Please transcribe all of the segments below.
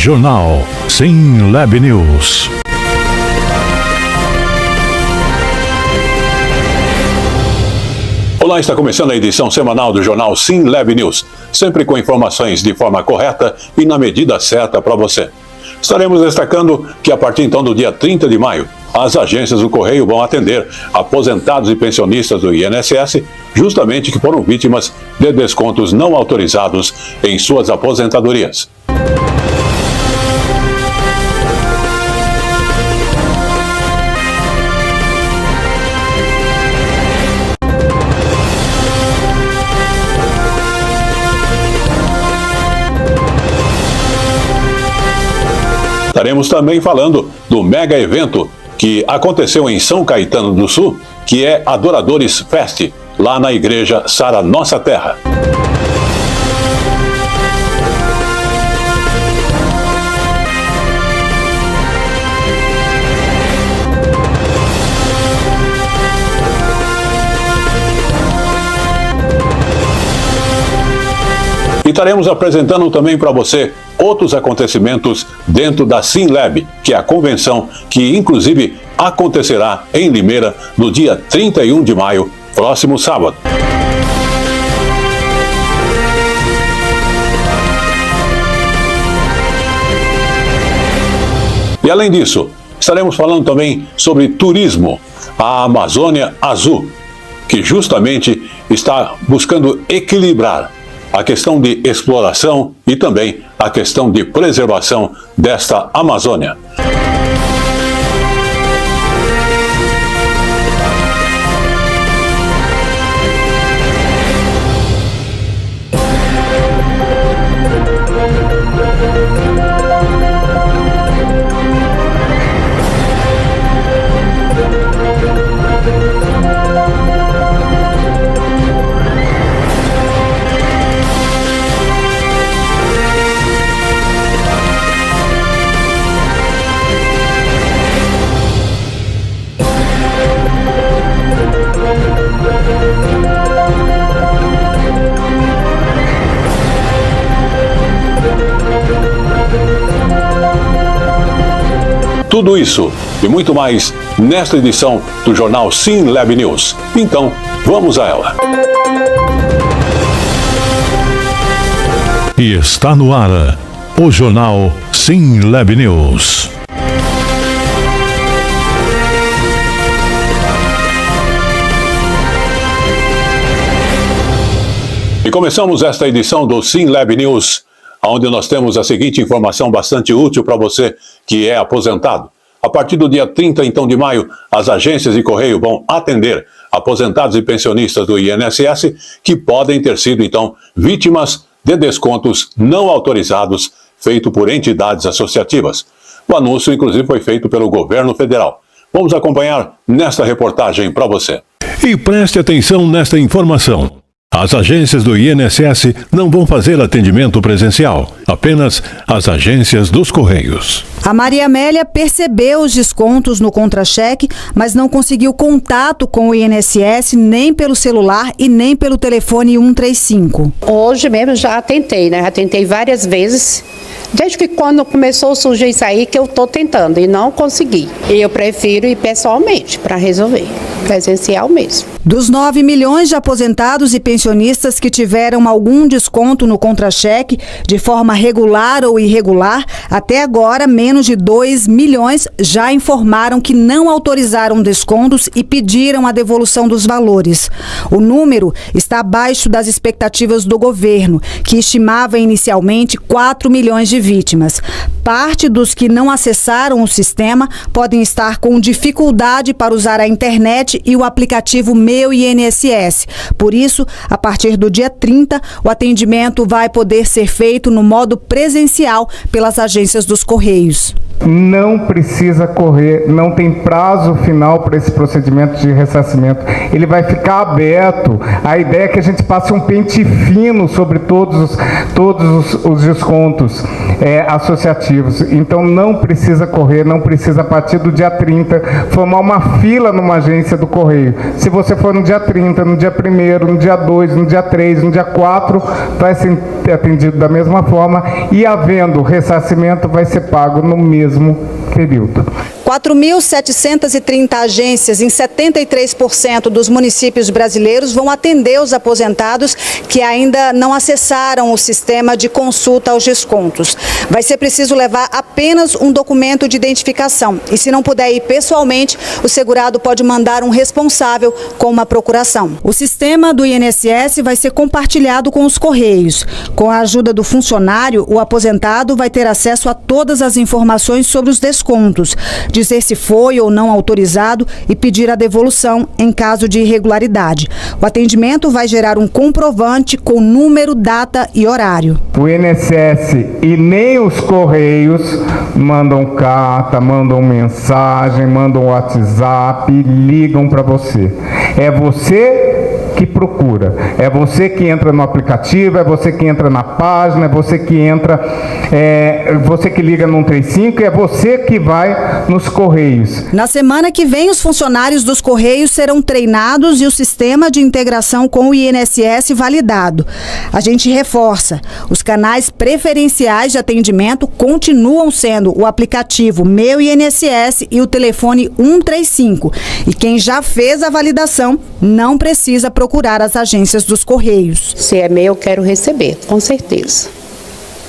Jornal SINLAB News. Olá, está começando a edição semanal do jornal SINLAB News, sempre com informações de forma correta e na medida certa para você. Estaremos destacando que a partir então do dia 30 de maio, as agências do Correio vão atender aposentados e pensionistas do INSS, justamente que foram vítimas de descontos não autorizados em suas aposentadorias. Estaremos também falando do mega evento que aconteceu em São Caetano do Sul, que é Adoradores Fest, lá na igreja Sara Nossa Terra. E estaremos apresentando também para você outros acontecimentos dentro da SINLAB, que é a convenção que inclusive acontecerá em Limeira no dia 31 de maio, próximo sábado. E além disso, estaremos falando também sobre turismo, a Amazônia Azul, que justamente está buscando equilibrar a questão de exploração e também a questão de preservação desta Amazônia. Tudo isso e muito mais nesta edição do jornal SINLAB News. Então, vamos a ela. E está no ar o jornal SINLAB News. E começamos esta edição do SINLAB News, onde nós temos a seguinte informação bastante útil para você que é aposentado. A partir do dia 30, então, de maio, as agências de correio vão atender aposentados e pensionistas do INSS que podem ter sido, então, vítimas de descontos não autorizados feitos por entidades associativas. O anúncio, inclusive, foi feito pelo governo federal. Vamos acompanhar nesta reportagem para você. E preste atenção nesta informação. As agências do INSS não vão fazer atendimento presencial, apenas as agências dos Correios. A Maria Amélia percebeu os descontos no contra-cheque, mas não conseguiu contato com o INSS nem pelo celular e nem pelo telefone 135. Hoje mesmo já tentei, né? Já tentei várias vezes. Desde que quando começou a surgir isso aí que eu estou tentando e não consegui. E eu prefiro ir pessoalmente para resolver, presencial mesmo. Dos 9 milhões de aposentados e pensionistas que tiveram algum desconto no contra-cheque, de forma regular ou irregular, até agora menos de 2 milhões já informaram que não autorizaram descontos e pediram a devolução dos valores. O número está abaixo das expectativas do governo, que estimava inicialmente 4 milhões de vítimas. Parte dos que não acessaram o sistema podem estar com dificuldade para usar a internet e o aplicativo Meu INSS. Por isso, a partir do dia 30, o atendimento vai poder ser feito no modo presencial pelas agências dos Correios. Não precisa correr, não tem prazo final para esse procedimento de ressarcimento. Ele vai ficar aberto. A ideia é que a gente passe um pente fino sobre todos os descontos associativos. Então não precisa correr, não precisa a partir do dia 30 formar uma fila numa agência do Correio. Se você for no dia 30, no dia 1º, no dia 2, no dia 3, no dia 4, vai ser atendido da mesma forma e havendo ressarcimento vai ser pago no mesmo período. 4.730 agências em 73% dos municípios brasileiros vão atender os aposentados que ainda não acessaram o sistema de consulta aos descontos. Vai ser preciso levar apenas um documento de identificação e, se não puder ir pessoalmente, o segurado pode mandar um responsável com uma procuração. O sistema do INSS vai ser compartilhado com os Correios. Com a ajuda do funcionário, o aposentado vai ter acesso a todas as informações sobre os descontos, dizer se foi ou não autorizado e pedir a devolução em caso de irregularidade. O atendimento vai gerar um comprovante com número, data e horário. O INSS e nem os Correios mandam carta, mandam mensagem, mandam WhatsApp, ligam para você. É você que procura, é você que entra no aplicativo, é você que entra na página, é você que entra, você que liga no 135, é você que vai nos Correios. Na semana que vem, os funcionários dos Correios serão treinados e o sistema de integração com o INSS validado. A gente reforça, os canais preferenciais de atendimento continuam sendo o aplicativo Meu INSS e o telefone 135. E quem já fez a validação não precisa procurar as agências dos Correios. Se é meu, eu quero receber, com certeza.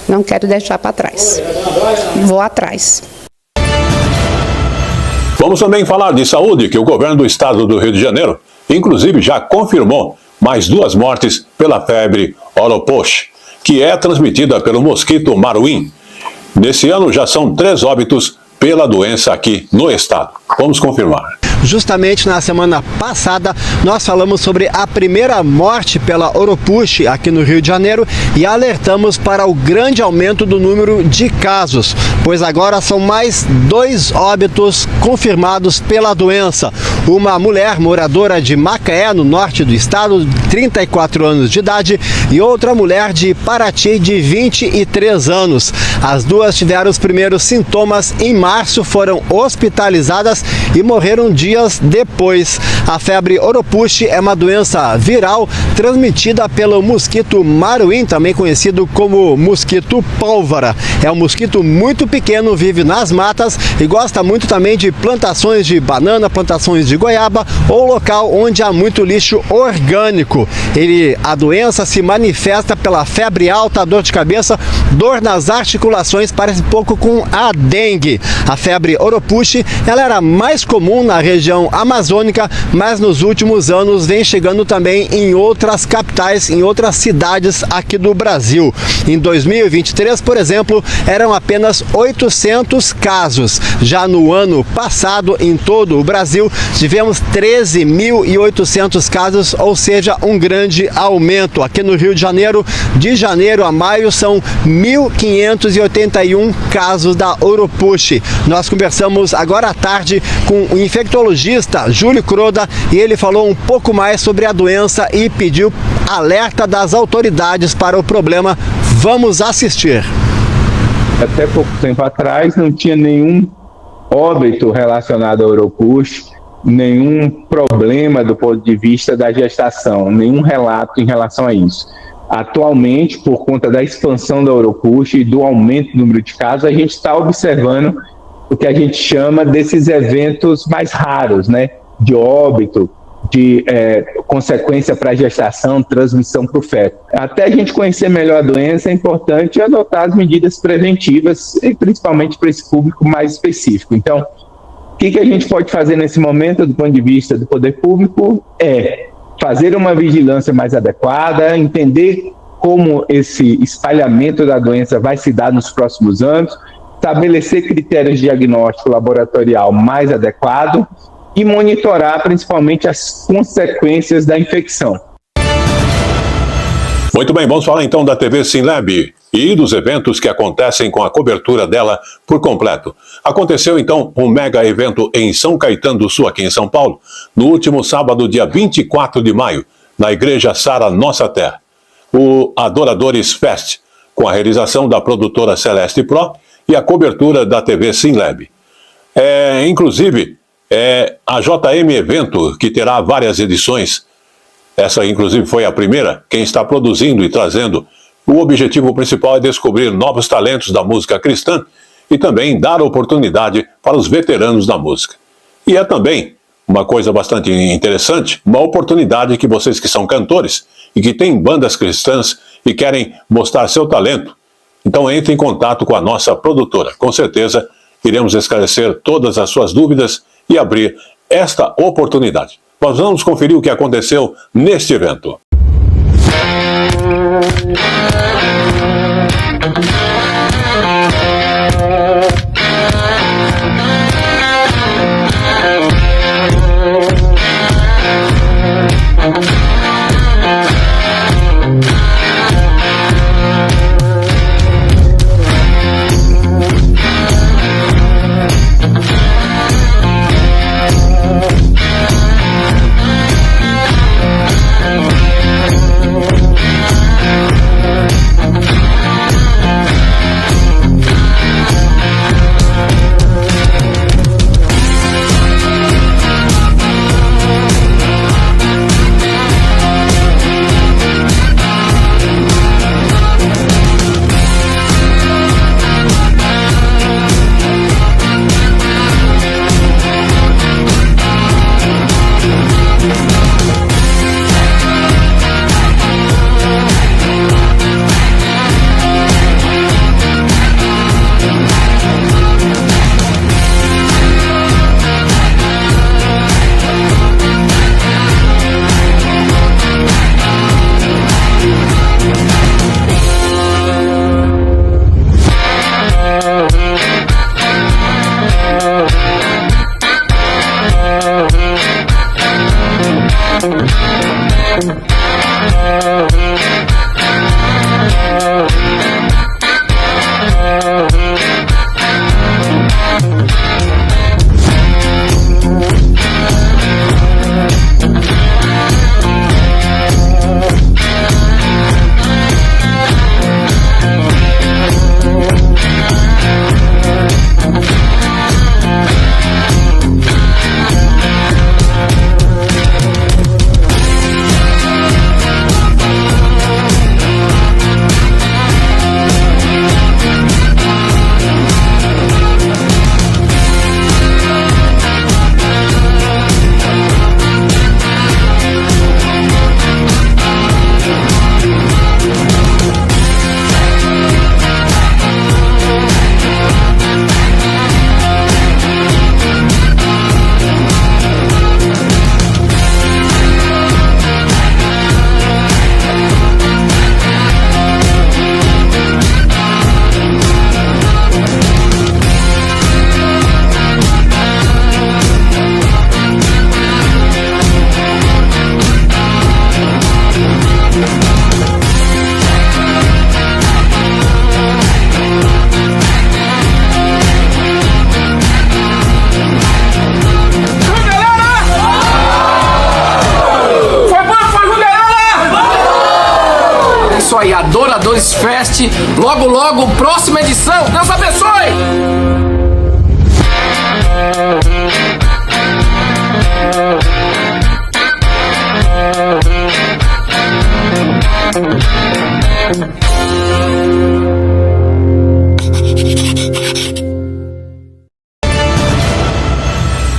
Não quero deixar para trás. Vou atrás. Vamos também falar de saúde, que o governo do estado do Rio de Janeiro, inclusive, já confirmou mais 2 mortes pela febre Oropoche, que é transmitida pelo mosquito Maruim. Nesse ano já são 3 óbitos pela doença aqui no estado. Vamos confirmar. Justamente na semana passada, nós falamos sobre a primeira morte pela Oropuche aqui no Rio de Janeiro e alertamos para o grande aumento do número de casos, pois agora são mais 2 óbitos confirmados pela doença. Uma mulher moradora de Macaé, no norte do estado, de 34 anos de idade, e outra mulher de Paraty, de 23 anos. As duas tiveram os primeiros sintomas em março, foram hospitalizadas e morreram dias depois. A febre Oropuche é uma doença viral transmitida pelo mosquito Maruim, também conhecido como mosquito pólvora. É um mosquito muito pequeno, vive nas matas e gosta muito também de plantações de banana, plantações de goiaba ou local onde há muito lixo orgânico. A doença se manifesta pela febre alta, dor de cabeça, dor nas articulações, parece um pouco com a dengue. A febre Oropuche, ela era mais comum na região amazônica, mas nos últimos anos vem chegando também em outras capitais, em outras cidades aqui do Brasil. Em 2023, por exemplo, eram apenas 800 casos. Já no ano passado, em todo o Brasil, tivemos 13.800 casos, ou seja, um grande aumento. Aqui no Rio de janeiro a maio, são 1.581 casos da Oropuche. Nós conversamos agora à tarde com o infectologista Júlio Croda e ele falou um pouco mais sobre a doença e pediu alerta das autoridades para o problema. Vamos assistir. Até pouco tempo atrás não tinha nenhum óbito relacionado à Oropuche, nenhum problema do ponto de vista da gestação, nenhum relato em relação a isso. Atualmente, por conta da expansão da Oropuche e do aumento do número de casos, a gente está observando o que a gente chama desses eventos mais raros, né? De óbito, de consequência para a gestação, transmissão para o feto. Até a gente conhecer melhor a doença, é importante adotar as medidas preventivas, e principalmente para esse público mais específico. Então, o que a gente pode fazer nesse momento, do ponto de vista do poder público, é fazer uma vigilância mais adequada, entender como esse espalhamento da doença vai se dar nos próximos anos, estabelecer critérios de diagnóstico laboratorial mais adequado e monitorar principalmente as consequências da infecção. Muito bem, vamos falar então da TV SimLab. e dos eventos que acontecem com a cobertura dela por completo. Aconteceu então um mega evento em São Caetano do Sul, aqui em São Paulo, no último sábado, dia 24 de maio, na Igreja Sara Nossa Terra, o Adoradores Fest, com a realização da produtora Celeste Pro e a cobertura da TV SimLab. Inclusive, a JM Evento, que terá várias edições, essa inclusive foi a primeira, quem está produzindo e trazendo. O objetivo principal é descobrir novos talentos da música cristã e também dar oportunidade para os veteranos da música. E é também uma coisa bastante interessante, uma oportunidade que vocês que são cantores e que têm bandas cristãs e querem mostrar seu talento, então entre em contato com a nossa produtora. Com certeza iremos esclarecer todas as suas dúvidas e abrir esta oportunidade. Nós vamos conferir o que aconteceu neste evento. Aí, Adoradores Fest, logo, próxima edição. Deus abençoe!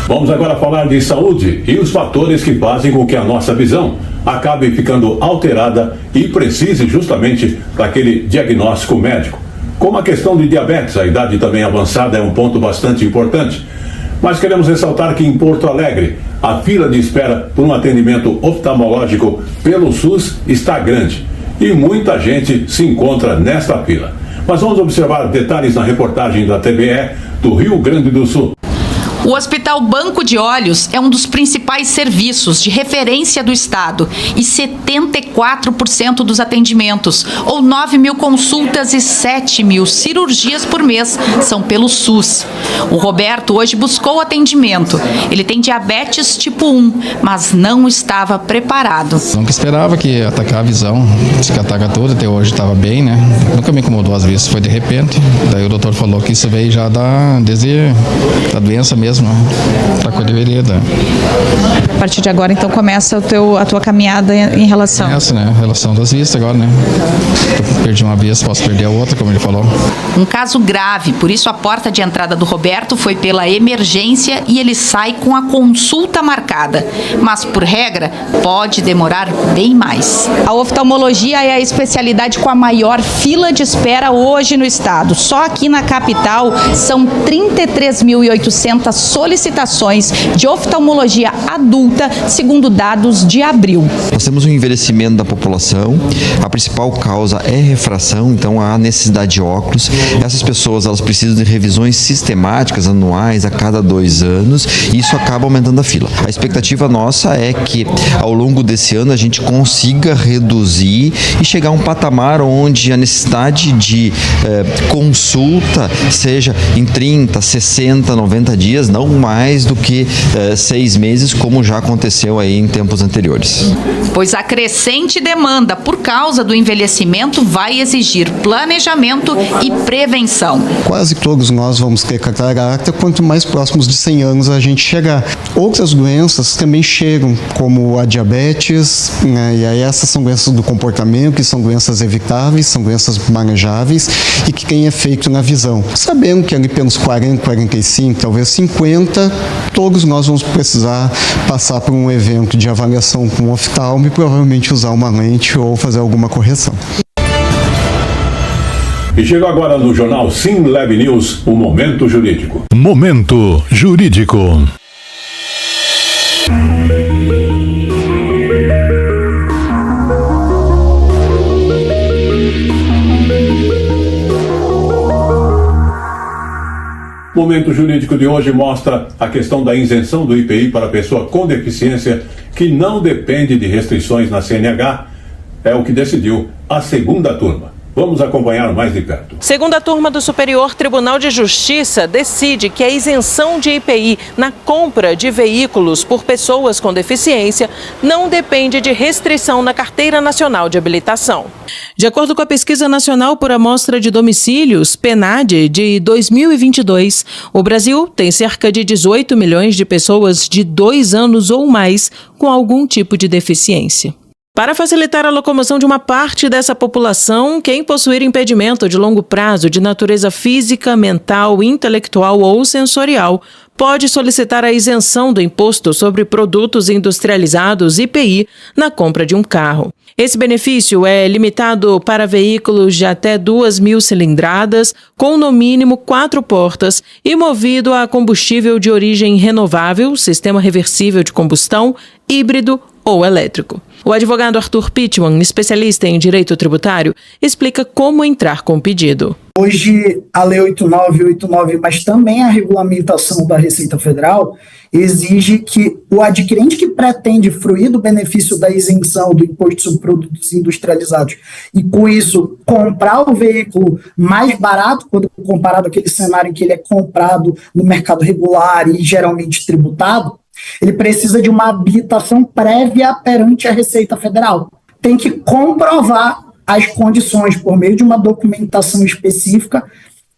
Vamos agora falar de saúde e os fatores que fazem com que a nossa visão acabe ficando alterada e precise justamente daquele diagnóstico médico. Como a questão de diabetes, a idade também avançada é um ponto bastante importante. Mas queremos ressaltar que em Porto Alegre, a fila de espera por um atendimento oftalmológico pelo SUS está grande e muita gente se encontra nesta fila. Mas vamos observar detalhes na reportagem da TBE do Rio Grande do Sul. O Hospital Banco de Olhos é um dos principais serviços de referência do Estado e 74% dos atendimentos, ou 9 mil consultas e 7 mil cirurgias por mês, são pelo SUS. O Roberto hoje buscou atendimento. Ele tem diabetes tipo 1, mas não estava preparado. Nunca esperava que ia atacar a visão, disse que ataca tudo, até hoje estava bem, né? Nunca me incomodou às vezes, foi de repente. Daí o doutor falou que isso veio já desde a doença mesmo, para que eu deveria dar. A partir de agora, então, começa a tua caminhada em relação... Essa, né? A relação das vistas agora, né? Eu perdi uma vista, posso perder a outra, como ele falou. Um caso grave, por isso a porta de entrada do Roberto foi pela emergência e ele sai com a consulta marcada. Mas, por regra, pode demorar bem mais. A oftalmologia é a especialidade com a maior fila de espera hoje no estado. Só aqui na capital são 33.800 solicitações de oftalmologia adulta, segundo dados de abril. Nós temos um envelhecimento da população, a principal causa é refração, então há necessidade de óculos. Essas pessoas elas precisam de revisões sistemáticas, anuais, a cada 2 anos, e isso acaba aumentando a fila. A expectativa nossa é que ao longo desse ano a gente consiga reduzir e chegar a um patamar onde a necessidade de consulta seja em 30, 60, 90 dias, não mais do que 6 meses, como já aconteceu aí em tempos anteriores. Pois a crescente demanda por causa do envelhecimento vai exigir planejamento e prevenção. Quase todos nós vamos ter catarata quanto mais próximos de 100 anos a gente chegar. Outras doenças também chegam, como a diabetes, né? E aí essas são doenças do comportamento, que são doenças evitáveis, são doenças manejáveis e que têm efeito na visão. Sabendo que ali pelos 40, 45, talvez 50, todos nós vamos precisar passar por um evento de avaliação com um oftalmo e provavelmente usar uma lente ou fazer alguma correção. E chegou agora no jornal Sim Lab News, o Momento Jurídico. Momento Jurídico. O Momento Jurídico de hoje mostra a questão da isenção do IPI para pessoa com deficiência que não depende de restrições na CNH. É o que decidiu a segunda turma. Vamos acompanhar mais de perto. Segunda turma do Superior Tribunal de Justiça decide que a isenção de IPI na compra de veículos por pessoas com deficiência não depende de restrição na Carteira Nacional de Habilitação. De acordo com a Pesquisa Nacional por Amostra de Domicílios, PNAD, de 2022, o Brasil tem cerca de 18 milhões de pessoas de 2 anos ou mais com algum tipo de deficiência. Para facilitar a locomoção de uma parte dessa população, quem possuir impedimento de longo prazo de natureza física, mental, intelectual ou sensorial pode solicitar a isenção do Imposto sobre Produtos Industrializados, IPI, na compra de um carro. Esse benefício é limitado para veículos de até 2.000 cilindradas, com no mínimo 4 portas e movido a combustível de origem renovável, sistema reversível de combustão, híbrido ou elétrico. O advogado Arthur Pittman, especialista em direito tributário, explica como entrar com o pedido. Hoje, a Lei 8989, mas também a regulamentação da Receita Federal, exige que o adquirente que pretende fruir do benefício da isenção do Imposto sobre Produtos Industrializados e, com isso, comprar o veículo mais barato, quando comparado àquele cenário em que ele é comprado no mercado regular e geralmente tributado, ele precisa de uma habilitação prévia perante a Receita Federal. Tem que comprovar as condições por meio de uma documentação específica,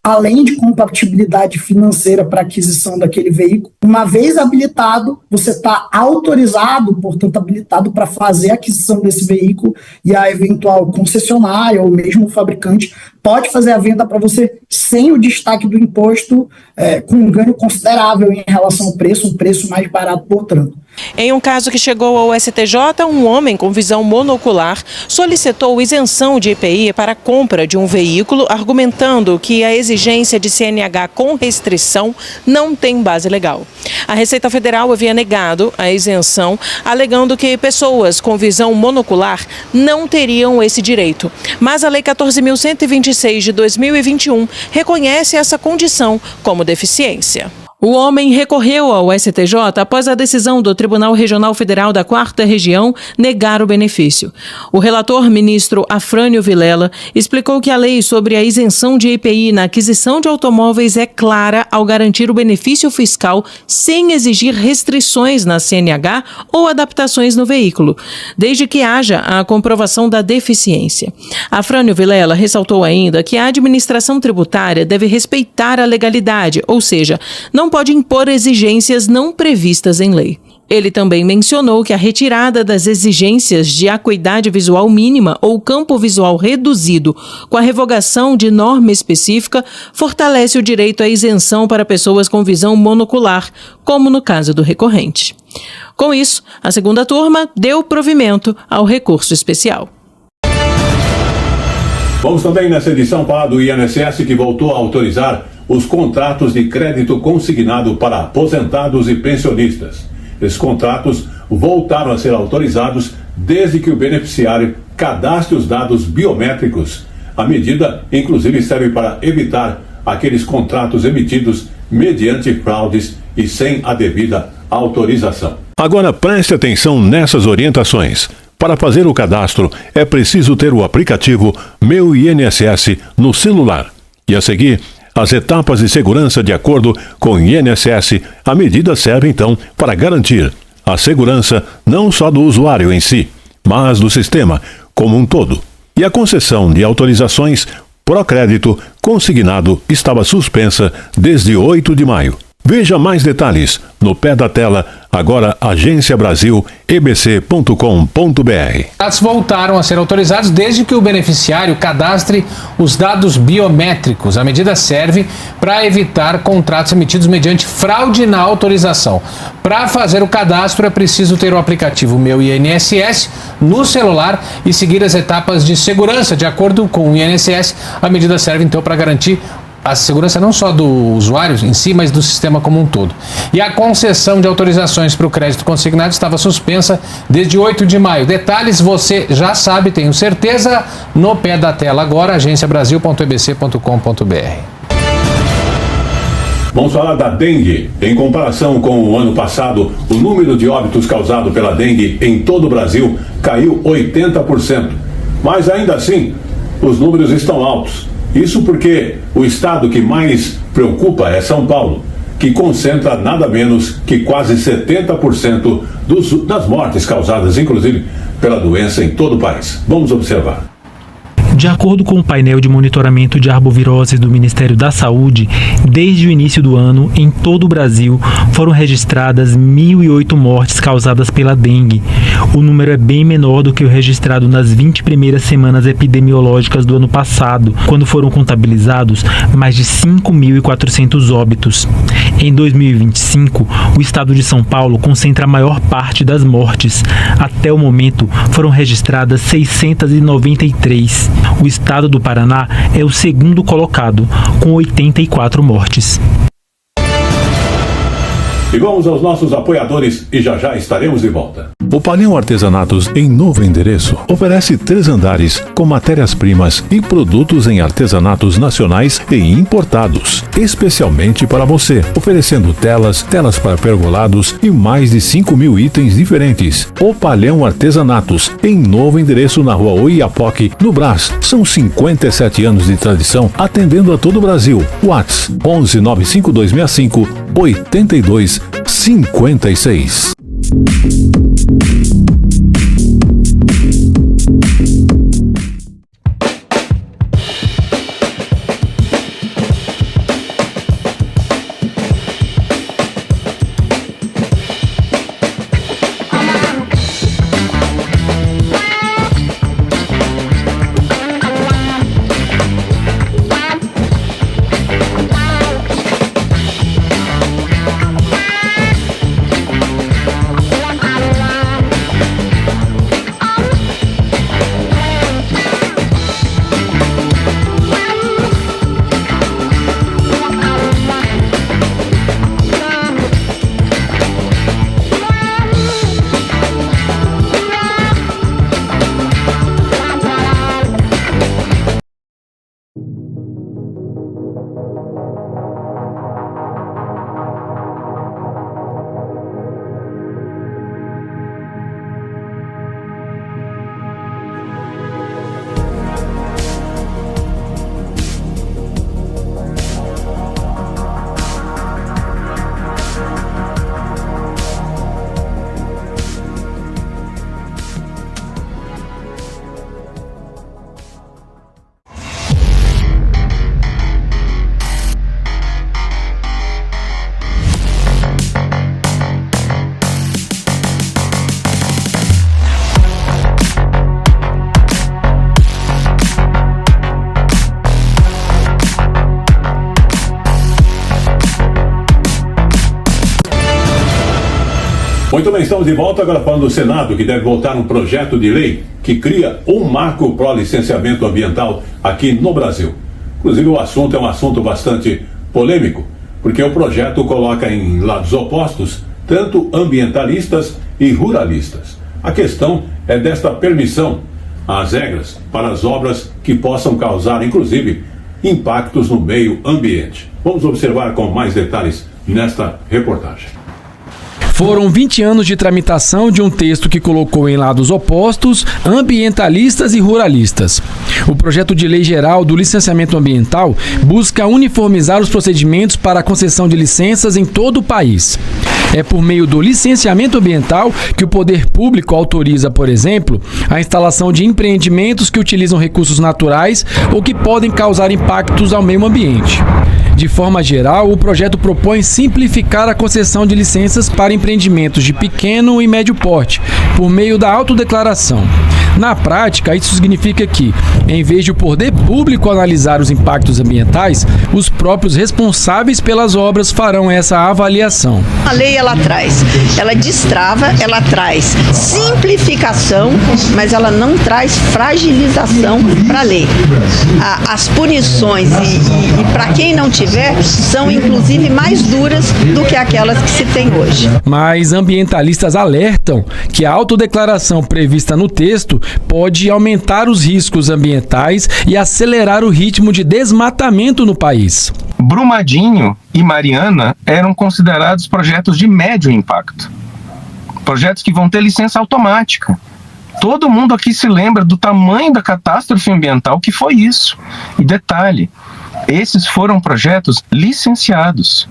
além de compatibilidade financeira para aquisição daquele veículo. Uma vez habilitado, você está autorizado, portanto habilitado para fazer a aquisição desse veículo e a eventual concessionária ou mesmo o fabricante pode fazer a venda para você sem o destaque do imposto, com um ganho considerável em relação ao preço, um preço mais barato, portanto. Em um caso que chegou ao STJ, um homem com visão monocular solicitou isenção de IPI para a compra de um veículo, argumentando que a exigência de CNH com restrição não tem base legal. A Receita Federal havia negado a isenção, alegando que pessoas com visão monocular não teriam esse direito. Mas a Lei 14.126 de 2021 reconhece essa condição como deficiência. O homem recorreu ao STJ após a decisão do Tribunal Regional Federal da 4ª Região negar o benefício. O relator ministro Afrânio Vilela explicou que a lei sobre a isenção de IPI na aquisição de automóveis é clara ao garantir o benefício fiscal sem exigir restrições na CNH ou adaptações no veículo, desde que haja a comprovação da deficiência. Afrânio Vilela ressaltou ainda que a administração tributária deve respeitar a legalidade, ou seja, não pode impor exigências não previstas em lei. Ele também mencionou que a retirada das exigências de acuidade visual mínima ou campo visual reduzido com a revogação de norma específica fortalece o direito à isenção para pessoas com visão monocular, como no caso do recorrente. Com isso, a segunda turma deu provimento ao recurso especial. Vamos também nessa edição falar do INSS, que voltou a autorizar os contratos de crédito consignado para aposentados e pensionistas. Esses contratos voltaram a ser autorizados desde que o beneficiário cadastre os dados biométricos. A medida, inclusive, serve para evitar aqueles contratos emitidos mediante fraudes e sem a devida autorização. Agora preste atenção nessas orientações. Para fazer o cadastro, é preciso ter o aplicativo Meu INSS no celular. E a seguir, as etapas de segurança de acordo com o INSS. A medida serve, então, para garantir a segurança não só do usuário em si, mas do sistema como um todo. E a concessão de autorizações Procrédito consignado estava suspensa desde 8 de maio. Veja mais detalhes no pé da tela, agora Agência Brasil, ebc.com.br. Dados voltaram a ser autorizados desde que o beneficiário cadastre os dados biométricos. A medida serve para evitar contratos emitidos mediante fraude na autorização. Para fazer o cadastro é preciso ter o aplicativo Meu INSS no celular e seguir as etapas de segurança. De acordo com o INSS, a medida serve então para garantir a segurança não só do usuário em si, mas do sistema como um todo. E a concessão de autorizações para o crédito consignado estava suspensa desde 8 de maio. Detalhes você já sabe, tenho certeza, no pé da tela agora, agenciabrasil.ebc.com.br. Vamos falar da dengue. Em comparação com o ano passado, o número de óbitos causado pela dengue em todo o Brasil caiu 80%. Mas ainda assim, os números estão altos. Isso porque o estado que mais preocupa é São Paulo, que concentra nada menos que quase 70% das mortes causadas, inclusive, pela doença em todo o país. Vamos observar. De acordo com o painel de monitoramento de arboviroses do Ministério da Saúde, desde o início do ano, em todo o Brasil, foram registradas 1.008 mortes causadas pela dengue. O número é bem menor do que o registrado nas 20 primeiras semanas epidemiológicas do ano passado, quando foram contabilizados mais de 5.400 óbitos. Em 2025, o estado de São Paulo concentra a maior parte das mortes. Até o momento, foram registradas 693. O estado do Paraná é o segundo colocado, com 84 mortes. E vamos aos nossos apoiadores e já já estaremos de volta. O Palhão Artesanatos, em novo endereço, oferece 3 andares com matérias-primas e produtos em artesanatos nacionais e importados, especialmente para você, oferecendo telas para pergolados e mais de 5.000 itens diferentes. O Palhão Artesanatos, em novo endereço na Rua Oiapoque, no Brás. São 57 anos de tradição, atendendo a todo o Brasil. WhatsApp 11 95265 8256. Muito bem, estamos de volta agora falando do Senado, que deve votar um projeto de lei que cria um marco para o licenciamento ambiental aqui no Brasil. Inclusive o assunto é um assunto bastante polêmico, porque o projeto coloca em lados opostos tanto ambientalistas e ruralistas. A questão é desta permissão às regras para as obras que possam causar, inclusive, impactos no meio ambiente. Vamos observar com mais detalhes nesta reportagem. Foram 20 anos de tramitação de um texto que colocou em lados opostos ambientalistas e ruralistas. O projeto de lei geral do licenciamento ambiental busca uniformizar os procedimentos para a concessão de licenças em todo o país. É por meio do licenciamento ambiental que o poder público autoriza, por exemplo, a instalação de empreendimentos que utilizam recursos naturais ou que podem causar impactos ao meio ambiente. De forma geral, o projeto propõe simplificar a concessão de licenças para empreendimentos de pequeno e médio porte, por meio da autodeclaração. Na prática, isso significa que, em vez de o poder público analisar os impactos ambientais, os próprios responsáveis pelas obras farão essa avaliação. A lei ela destrava, ela traz simplificação, mas ela não traz fragilização para a lei. As punições e para quem não tiver, são inclusive mais duras do que aquelas que se tem hoje. Mas ambientalistas alertam que a autodeclaração prevista no texto pode aumentar os riscos ambientais e acelerar o ritmo de desmatamento no país. Brumadinho e Mariana eram considerados projetos de médio impacto. Projetos que vão ter licença automática. Todo mundo aqui se lembra do tamanho da catástrofe ambiental que foi isso. E detalhe, esses foram projetos licenciados.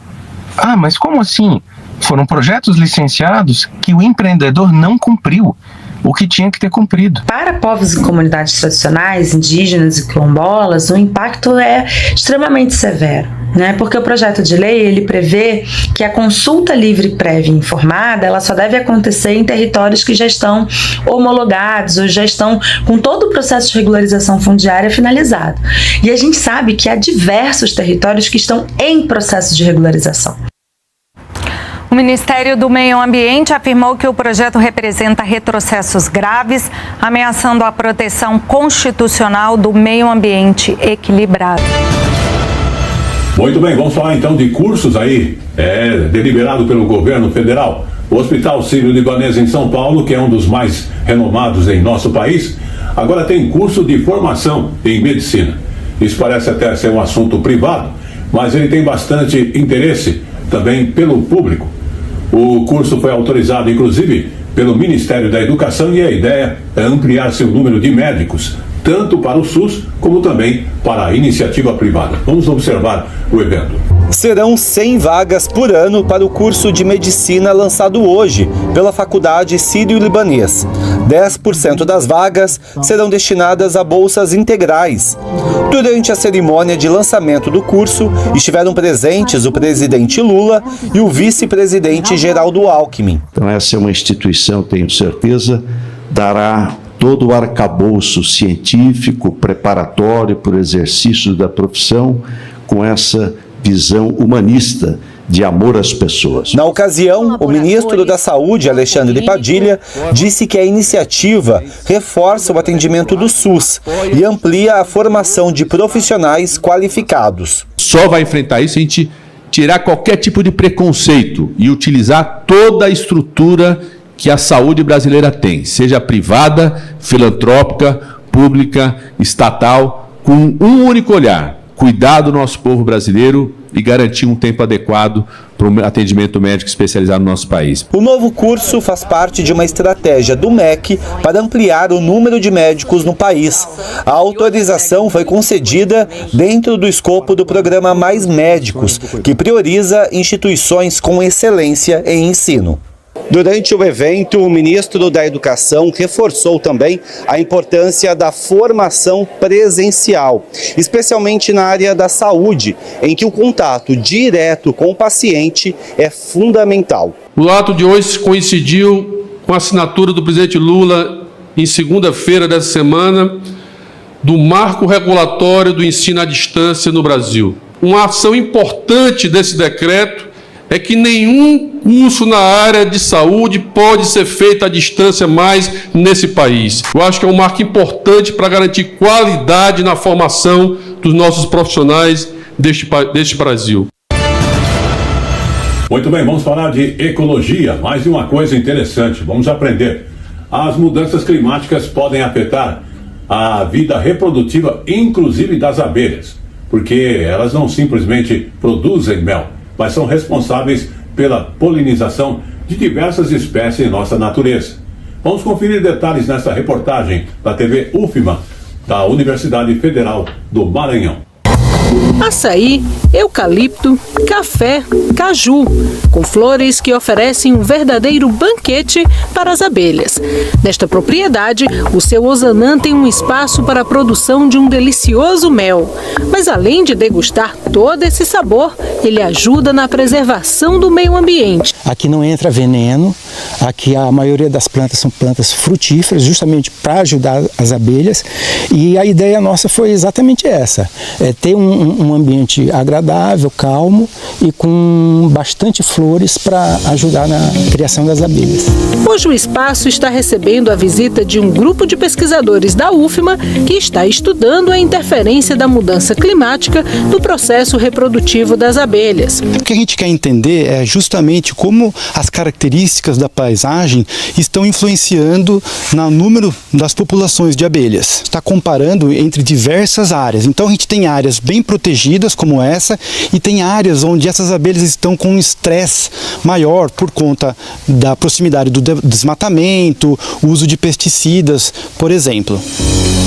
Ah, mas como assim? Foram projetos licenciados que o empreendedor não cumpriu o que tinha que ter cumprido. Para povos e comunidades tradicionais, indígenas e quilombolas, o impacto é extremamente severo, né? Porque o projeto de lei ele prevê que a consulta livre, prévia e informada ela só deve acontecer em territórios que já estão homologados ou já estão com todo o processo de regularização fundiária finalizado. E a gente sabe que há diversos territórios que estão em processo de regularização. O Ministério do Meio Ambiente afirmou que o projeto representa retrocessos graves, ameaçando a proteção constitucional do meio ambiente equilibrado. Muito bem, vamos falar então de cursos aí, deliberado pelo governo federal. O Hospital Sírio-Libanês em São Paulo, que é um dos mais renomados em nosso país, agora tem curso de formação em medicina. Isso parece até ser um assunto privado, mas ele tem bastante interesse também pelo público. O curso foi autorizado, inclusive, pelo Ministério da Educação e a ideia é ampliar seu número de médicos, tanto para o SUS como também para a iniciativa privada. Vamos observar o evento. Serão 100 vagas por ano para o curso de medicina lançado hoje pela Faculdade Sírio-Libanês. 10% das vagas serão destinadas a bolsas integrais. Durante a cerimônia de lançamento do curso, estiveram presentes o presidente Lula e o vice-presidente Geraldo Alckmin. Então essa é uma instituição, tenho certeza, dará todo o arcabouço científico, preparatório para o exercício da profissão, com essa visão humanista de amor às pessoas. Na ocasião, o ministro da Saúde, Alexandre Padilha, disse que a iniciativa reforça o atendimento do SUS e amplia a formação de profissionais qualificados. Só vai enfrentar isso se a gente tirar qualquer tipo de preconceito e utilizar toda a estrutura que a saúde brasileira tem, seja privada, filantrópica, pública, estatal, com um único olhar: cuidar do nosso povo brasileiro e garantir um tempo adequado para o atendimento médico especializado no nosso país. O novo curso faz parte de uma estratégia do MEC para ampliar o número de médicos no país. A autorização foi concedida dentro do escopo do programa Mais Médicos, que prioriza instituições com excelência em ensino. Durante o evento, o ministro da Educação reforçou também a importância da formação presencial, especialmente na área da saúde, em que o contato direto com o paciente é fundamental. O ato de hoje coincidiu com a assinatura do presidente Lula, em segunda-feira dessa semana, do marco regulatório do ensino à distância no Brasil. Uma ação importante desse decreto é que nenhum curso na área de saúde pode ser feito à distância mais nesse país. Eu acho que é um marco importante para garantir qualidade na formação dos nossos profissionais deste Brasil. Muito bem, vamos falar de ecologia. Mais uma coisa interessante, vamos aprender. As mudanças climáticas podem afetar a vida reprodutiva, inclusive das abelhas, porque elas não simplesmente produzem mel, mas são responsáveis pela polinização de diversas espécies em nossa natureza. Vamos conferir detalhes nessa reportagem da TV UFMA, da Universidade Federal do Maranhão. Açaí, eucalipto, café, caju, com flores que oferecem um verdadeiro banquete para as abelhas. Nesta propriedade, o seu Ozanam tem um espaço para a produção de um delicioso mel. Mas além de degustar todo esse sabor, ele ajuda na preservação do meio ambiente. Aqui não entra veneno, aqui a maioria das plantas são plantas frutíferas, justamente para ajudar as abelhas. E a ideia nossa foi exatamente essa, ter um ambiente agradável, calmo e com bastante flores para ajudar na criação das abelhas. Hoje o espaço está recebendo a visita de um grupo de pesquisadores da UFMA que está estudando a interferência da mudança climática no processo reprodutivo das abelhas. O que a gente quer entender é justamente como as características da paisagem estão influenciando no número das populações de abelhas. Está comparando entre diversas áreas. Então a gente tem áreas bem protegidas como essa e tem áreas onde essas abelhas estão com um estresse maior por conta da proximidade do desmatamento, o uso de pesticidas, por exemplo.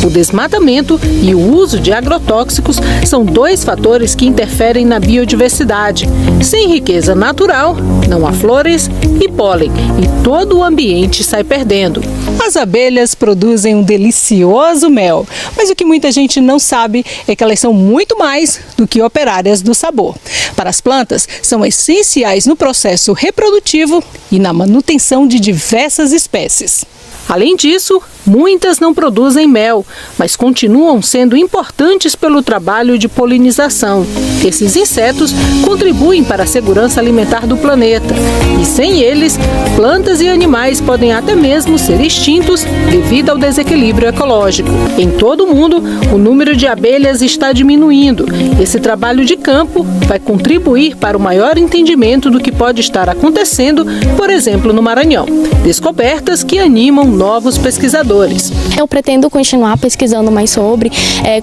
O desmatamento e o uso de agrotóxicos são dois fatores que interferem na biodiversidade. Sem riqueza natural, não há flores e pólen, e todo o ambiente sai perdendo. As abelhas produzem um delicioso mel, mas o que muita gente não sabe é que elas são muito mais do que operárias do sabor. Para as plantas, são essenciais no processo reprodutivo e na manutenção de diversas espécies. Além disso, muitas não produzem mel, mas continuam sendo importantes pelo trabalho de polinização. Esses insetos contribuem para a segurança alimentar do planeta e, sem eles, plantas e animais podem até mesmo ser extintos devido ao desequilíbrio ecológico. Em todo o mundo, o número de abelhas está diminuindo. Esse trabalho de campo vai contribuir para o maior entendimento do que pode estar acontecendo, por exemplo, no Maranhão. Descobertas que animam novos pesquisadores. Eu pretendo continuar pesquisando mais sobre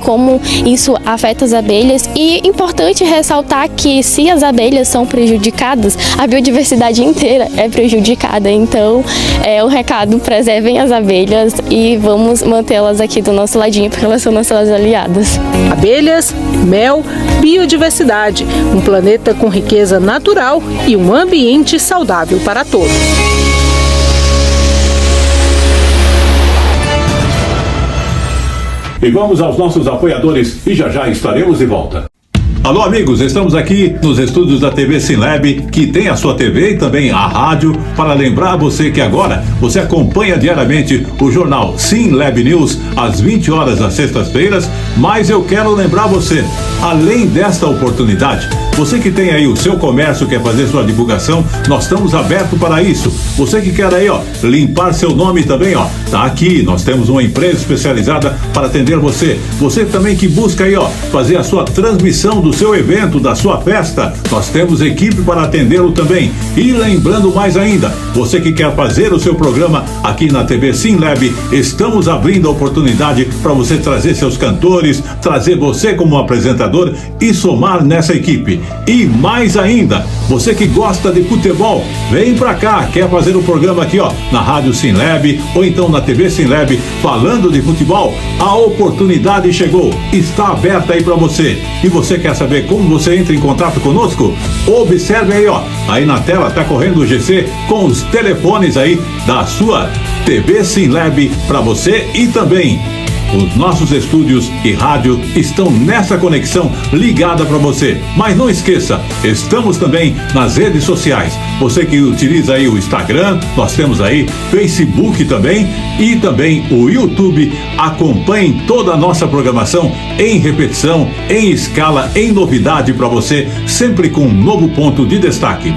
como isso afeta as abelhas e é importante ressaltar que se as abelhas são prejudicadas, a biodiversidade inteira é prejudicada. Então, o recado, preservem as abelhas e vamos mantê-las aqui do nosso ladinho porque elas são nossas aliadas. Abelhas, mel, biodiversidade, um planeta com riqueza natural e um ambiente saudável para todos. E vamos aos nossos apoiadores e já estaremos de volta. Alô amigos, estamos aqui nos estúdios da TV SimLab, que tem a sua TV e também a rádio, para lembrar você que agora você acompanha diariamente o jornal SimLab News às 20 horas às sextas-feiras, mas eu quero lembrar você, além desta oportunidade, você que tem aí o seu comércio, quer fazer sua divulgação, nós estamos abertos para isso. Você que quer aí, limpar seu nome também, tá aqui, nós temos uma empresa especializada para atender você. Você também que busca aí, fazer a sua transmissão do seu evento, da sua festa, nós temos equipe para atendê-lo também. E lembrando mais ainda, você que quer fazer o seu programa aqui na TV SimLab, estamos abrindo a oportunidade para você trazer seus cantores, trazer você como apresentador e somar nessa equipe. E mais ainda, você que gosta de futebol, vem pra cá, quer fazer o programa aqui, na Rádio SimLab ou então na TV SimLab, falando de futebol, a oportunidade chegou, está aberta aí pra você. E você quer saber como você entra em contato conosco? Observe aí, aí na tela tá correndo o GC com os telefones aí da sua TV SimLab pra você e também Os nossos estúdios e rádio estão nessa conexão ligada para você. Mas não esqueça, estamos também nas redes sociais. Você que utiliza aí o Instagram, nós temos aí Facebook também e também o YouTube. Acompanhe toda a nossa programação em repetição, em escala, em novidade para você, sempre com um novo ponto de destaque.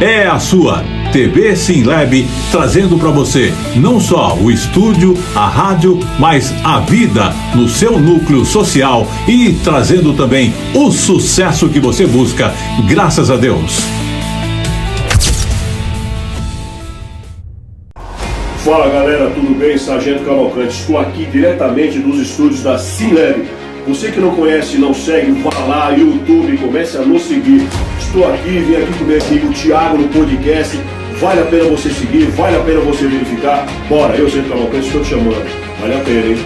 É a sua TV SimLab trazendo para você não só o estúdio, a rádio, mas a vida no seu núcleo social e trazendo também o sucesso que você busca, graças a Deus. Fala galera, tudo bem? Sargento Cavalcante, estou aqui diretamente dos estúdios da SimLab. Você que não conhece, não segue, vá lá, YouTube, comece a nos seguir. Estou aqui, vim aqui com meu amigo Thiago no podcast. Vale a pena você seguir, vale a pena você verificar. Bora, eu, Sargento Cavalcante, estou te chamando. Vale a pena, hein?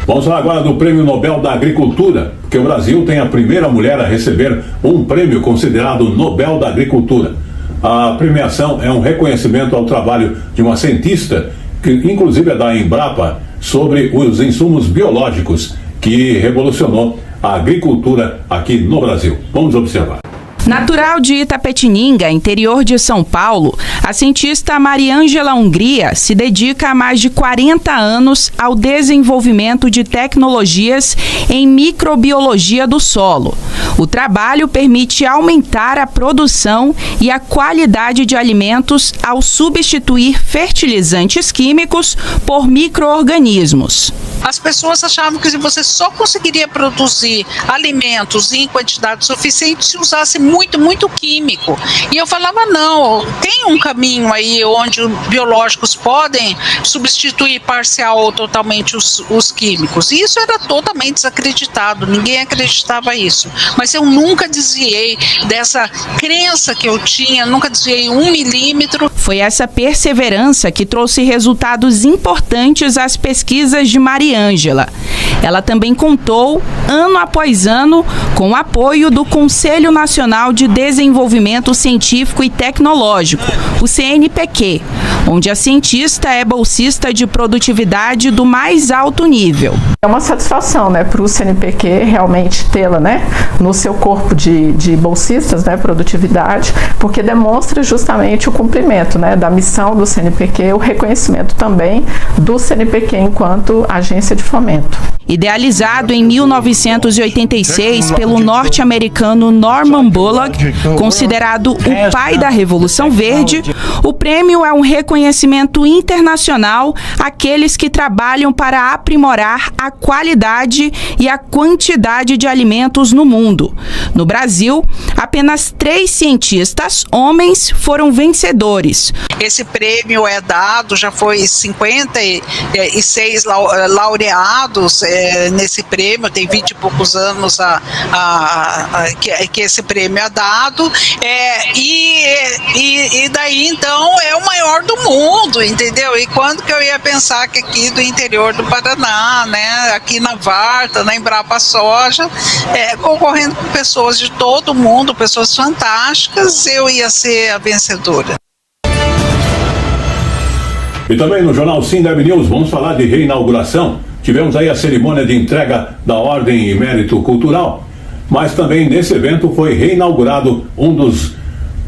Vamos falar agora do Prêmio Nobel da Agricultura, porque o Brasil tem a primeira mulher a receber um prêmio considerado Nobel da Agricultura. A premiação é um reconhecimento ao trabalho de uma cientista, que inclusive é da Embrapa, sobre os insumos biológicos, que revolucionou a agricultura aqui no Brasil. Vamos observar. Natural de Itapetininga, interior de São Paulo, a cientista Mariângela Hungria se dedica há mais de 40 anos ao desenvolvimento de tecnologias em microbiologia do solo. O trabalho permite aumentar a produção e a qualidade de alimentos ao substituir fertilizantes químicos por micro-organismos. As pessoas achavam que você só conseguiria produzir alimentos em quantidade suficiente se usasse muito químico. E eu falava, não, tem um caminho aí onde os biológicos podem substituir parcial ou totalmente os químicos. E isso era totalmente desacreditado, ninguém acreditava isso. Mas eu nunca desviei dessa crença que eu tinha, nunca desviei 1 milímetro. Foi essa perseverança que trouxe resultados importantes às pesquisas de Mariângela. Ela também contou, ano após ano, com o apoio do Conselho Nacional de Desenvolvimento Científico e Tecnológico, o CNPq, onde a cientista é bolsista de produtividade do mais alto nível. É uma satisfação, para o CNPq realmente tê-la, no seu corpo de bolsistas, produtividade, porque demonstra justamente o cumprimento, da missão do CNPq, o reconhecimento também do CNPq enquanto agência de fomento. Idealizado em 1986 pelo norte-americano Norman Borlaug, considerado o pai da Revolução Verde, o prêmio é um reconhecimento internacional àqueles que trabalham para aprimorar a qualidade e a quantidade de alimentos no mundo. No Brasil, apenas 3 cientistas, homens, foram vencedores. Esse prêmio é dado, já foi 56 laureados nesse prêmio, tem 20 e poucos anos que esse prêmio é dado, e daí então é o maior do mundo, entendeu? E quando que eu ia pensar que aqui do interior do Paraná, aqui na Varta, na Embrapa Soja, concorrendo com pessoas de todo mundo, pessoas fantásticas, eu ia ser a vencedora. E também no jornal SimLab News vamos falar de reinauguração. Tivemos aí a cerimônia de entrega da Ordem e Mérito Cultural, mas também nesse evento foi reinaugurado um dos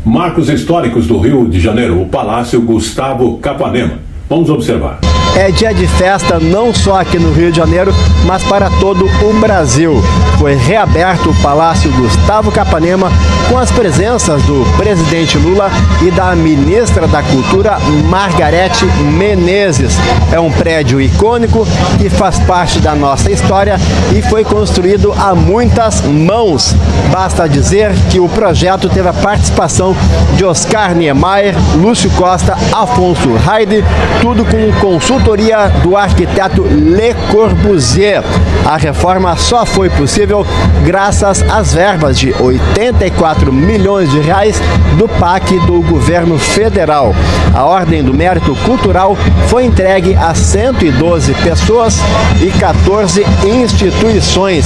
marcos históricos do Rio de Janeiro, o Palácio Gustavo Capanema. Vamos observar. É dia de festa não só aqui no Rio de Janeiro, mas para todo o Brasil. Foi reaberto o Palácio Gustavo Capanema com as presenças do presidente Lula e da ministra da Cultura, Margarete Menezes. É um prédio icônico que faz parte da nossa história e foi construído a muitas mãos. Basta dizer que o projeto teve a participação de Oscar Niemeyer, Lúcio Costa, Afonso Heide, tudo com consultoria do arquiteto Le Corbusier. A reforma só foi possível graças às verbas de 84 milhões de reais do PAC do governo federal. A Ordem do Mérito Cultural foi entregue a 112 pessoas e 14 instituições.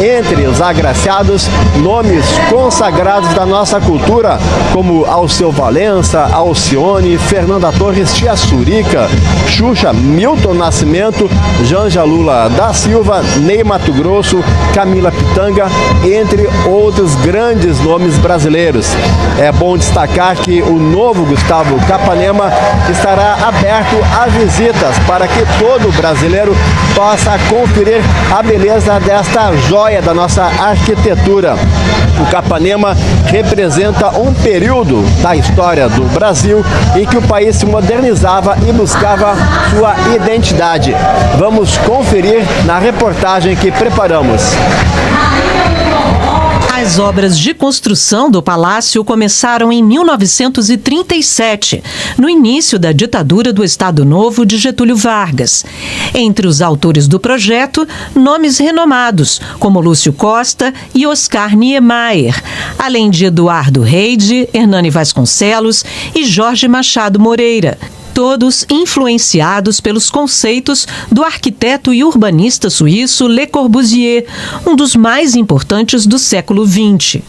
Entre os agraciados, nomes consagrados da nossa cultura, como Alceu Valença, Alcione, Fernanda Torres Tia Surica, Xuxa, Milton Nascimento, Janja Lula da Silva, Ney Mato Grosso, Camila Pitanga, entre outros grandes nomes brasileiros. É bom destacar que o novo Gustavo Capanema estará aberto a visitas para que todo brasileiro possa conferir a beleza desta joia da nossa arquitetura. O Capanema representa um período da história do Brasil em que o país se modernizava e buscava sua identidade. Vamos conferir na reportagem que preparamos. As obras de construção do palácio começaram em 1937, no início da ditadura do Estado Novo de Getúlio Vargas. Entre os autores do projeto, nomes renomados, como Lúcio Costa e Oscar Niemeyer, além de Eduardo Reide, Hernani Vasconcelos e Jorge Machado Moreira. Todos influenciados pelos conceitos do arquiteto e urbanista suíço Le Corbusier, um dos mais importantes do século XX.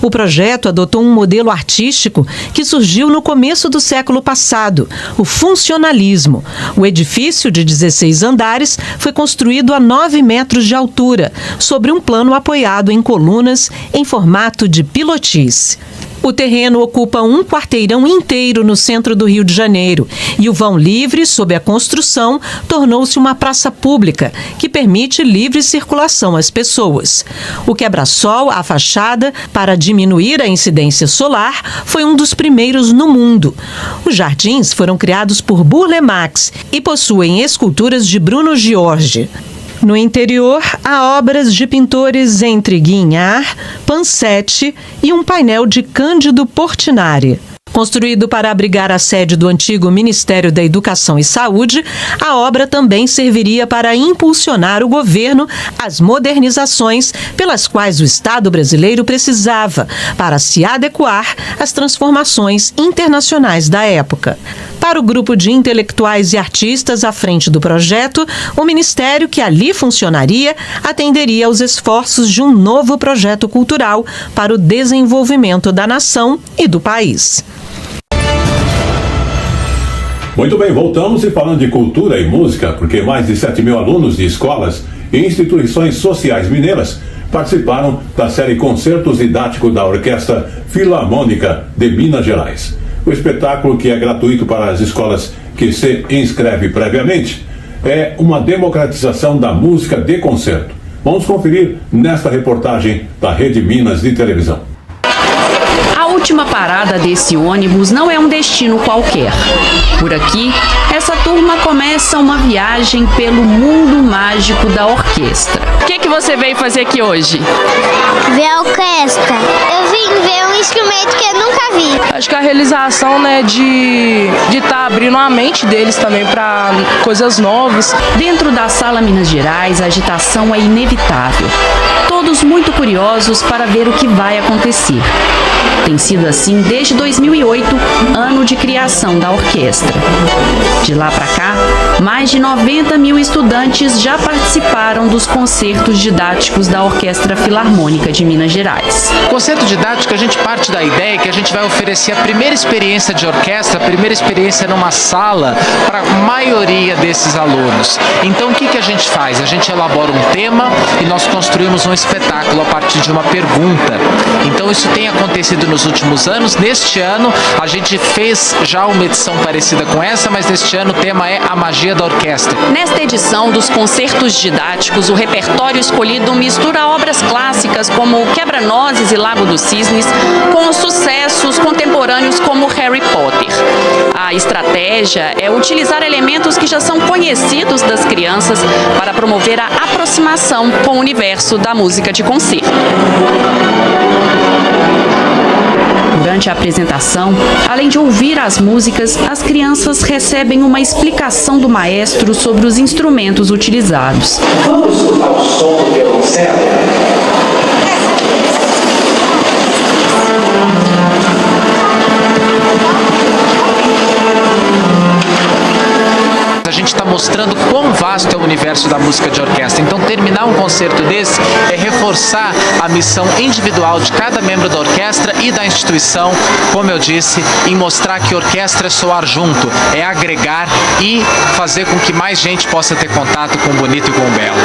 O projeto adotou um modelo artístico que surgiu no começo do século passado, o funcionalismo. O edifício de 16 andares foi construído a 9 metros de altura, sobre um plano apoiado em colunas em formato de pilotis. O terreno ocupa um quarteirão inteiro no centro do Rio de Janeiro e o vão livre, sob a construção, tornou-se uma praça pública que permite livre circulação às pessoas. O quebra-sol, a fachada, para diminuir a incidência solar, foi um dos primeiros no mundo. Os jardins foram criados por Burle Marx e possuem esculturas de Bruno Giorgi. No interior, há obras de pintores entre Guignard, Pansetti e um painel de Cândido Portinari. Construído para abrigar a sede do antigo Ministério da Educação e Saúde, a obra também serviria para impulsionar o governo às modernizações pelas quais o Estado brasileiro precisava para se adequar às transformações internacionais da época. Para o grupo de intelectuais e artistas à frente do projeto, o ministério que ali funcionaria atenderia aos esforços de um novo projeto cultural para o desenvolvimento da nação e do país. Muito bem, voltamos e falando de cultura e música, porque mais de 7 mil alunos de escolas e instituições sociais mineiras participaram da série Concertos Didáticos da Orquestra Filarmônica de Minas Gerais. O espetáculo, que é gratuito para as escolas que se inscrevem previamente, é uma democratização da música de concerto. Vamos conferir nesta reportagem da Rede Minas de televisão. A última parada desse ônibus não é um destino qualquer. Por aqui, essa turma começa uma viagem pelo mundo mágico da orquestra. O que você veio fazer aqui hoje? Ver a orquestra. Eu vim ver um instrumento que eu nunca vi. Acho que a realização, de estar abrindo a mente deles também para coisas novas. Dentro da Sala Minas Gerais, a agitação é inevitável. Todos muito curiosos para ver o que vai acontecer. Tem sido assim desde 2008, ano de criação da orquestra. De lá para cá, mais de 90 mil estudantes já participaram dos concertos didáticos da Orquestra Filarmônica de Minas Gerais. Concerto didático, a gente parte da ideia que a gente vai oferecer a primeira experiência de orquestra, a primeira experiência numa sala para a maioria desses alunos. Então o que a gente faz? A gente elabora um tema e nós construímos um espetáculo a partir de uma pergunta. Então isso tem acontecido nos últimos anos. Neste ano a gente fez já uma edição parecida com essa, mas neste ano o tema é a magia da orquestra. Nesta edição dos concertos didáticos, o repertório escolhido mistura obras clássicas como Quebra-Nozes e Lago dos Cisnes com sucessos contemporâneos como Harry Potter. A estratégia é utilizar elementos que já são conhecidos das crianças para promover a aproximação com o universo da música de concerto. Durante a apresentação, além de ouvir as músicas, as crianças recebem uma explicação do maestro sobre os instrumentos utilizados. Vamos escutar o som do violoncelo? A gente está mostrando quão vasto é o universo da música de orquestra. Então, terminar um concerto desse é reforçar a missão individual de cada membro da orquestra e da instituição, como eu disse, em mostrar que orquestra é soar junto, é agregar e fazer com que mais gente possa ter contato com o bonito e com o belo.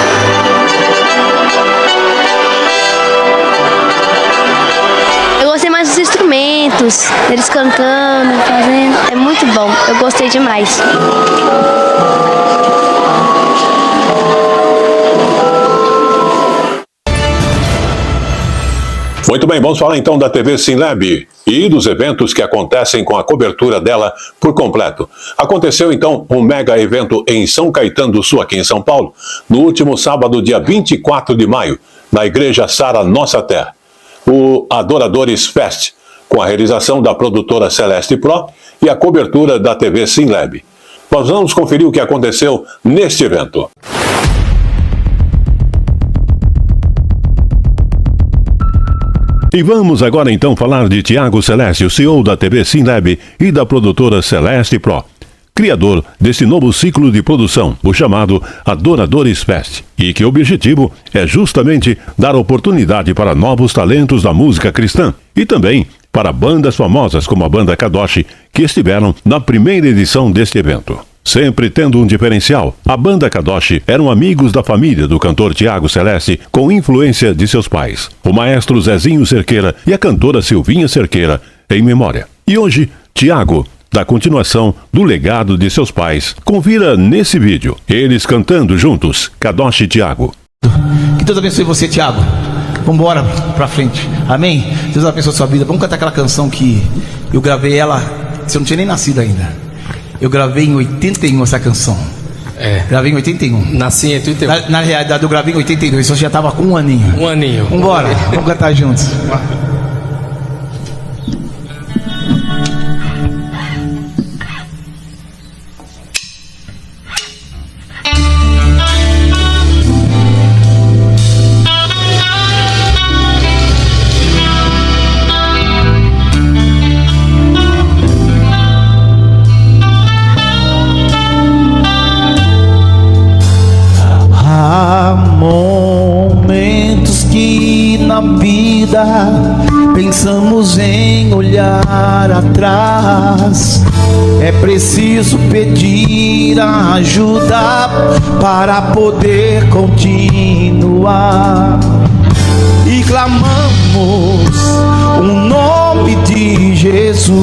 Eu gostei mais dos instrumentos, eles cantando, fazendo. É muito bom, eu gostei demais. Muito bem, vamos falar então da TV SimLab e dos eventos que acontecem com a cobertura dela por completo. Aconteceu então um mega evento em São Caetano do Sul, aqui em São Paulo, no último sábado, dia 24 de maio, na Igreja Sara Nossa Terra, o Adoradores Fest, com a realização da produtora Celeste Pro e a cobertura da TV SimLab. Nós vamos conferir o que aconteceu neste evento. E vamos agora então falar de Tiago Celeste, o CEO da TV SimLab e da produtora Celeste Pro, criador desse novo ciclo de produção, o chamado Adoradores Fest, e que o objetivo é justamente dar oportunidade para novos talentos da música cristã e também para bandas famosas como a banda Kadosh, que estiveram na primeira edição deste evento. Sempre tendo um diferencial, a banda Kadosh eram amigos da família do cantor Tiago Celeste, com influência de seus pais, o maestro Zezinho Cerqueira e a cantora Silvinha Cerqueira, em memória. E hoje, Tiago dá continuação do legado de seus pais. Confira nesse vídeo, eles cantando juntos, Kadosh e Tiago. Que Deus abençoe você, Tiago. Vamos embora pra frente. Amém? Deus abençoe a sua vida. Vamos cantar aquela canção que eu gravei ela, você não tinha nem nascido ainda. Eu gravei em 81 essa canção. Gravei em 81. Nasci em 81. Na realidade eu gravei em 82, eu já tava com um aninho. Um aninho. Vambora, vamos cantar juntos. Momentos que na vida pensamos em olhar atrás. É preciso pedir ajuda para poder continuar. E clamamos o nome de Jesus.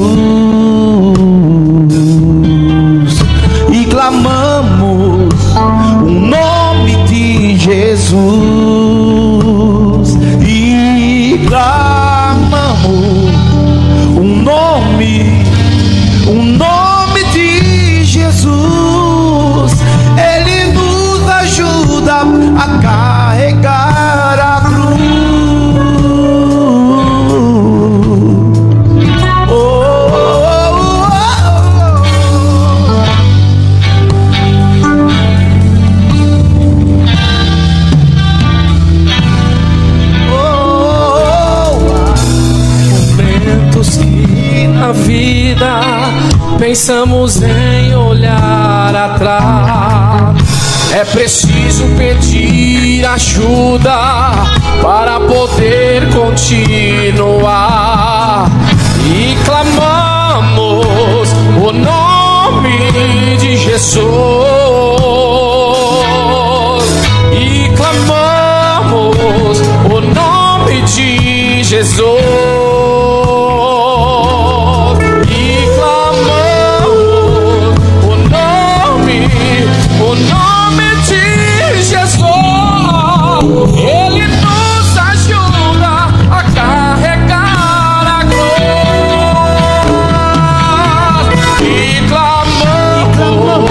E clamamos o nome de Jesus, e clamamos o nome de Jesus. Ele nos ajuda a carregar a cruz. Na vida pensamos em olhar atrás. É preciso pedir ajuda para poder continuar. E clamamos o nome de Jesus. E clamamos o nome de Jesus. Ele nos ajuda a carregar a cruz. E clamamos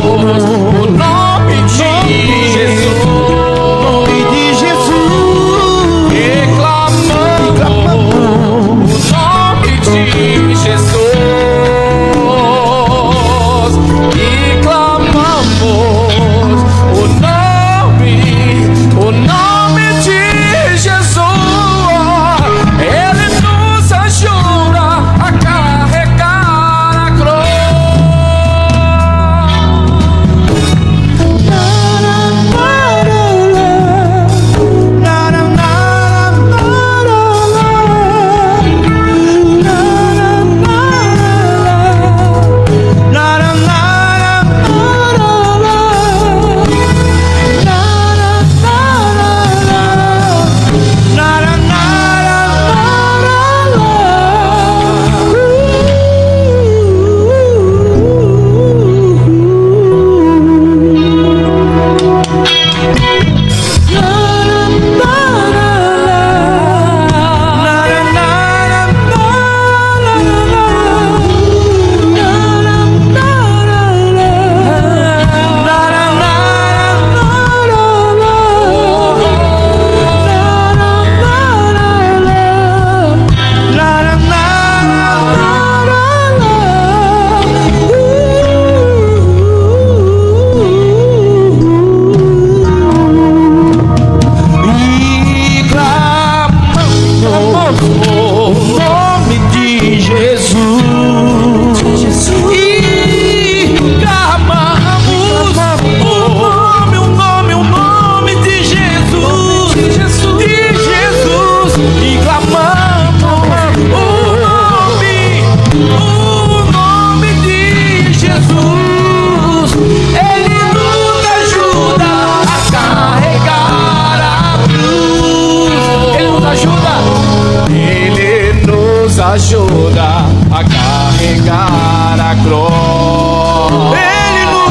ajuda a carregar a cruz. Ele nos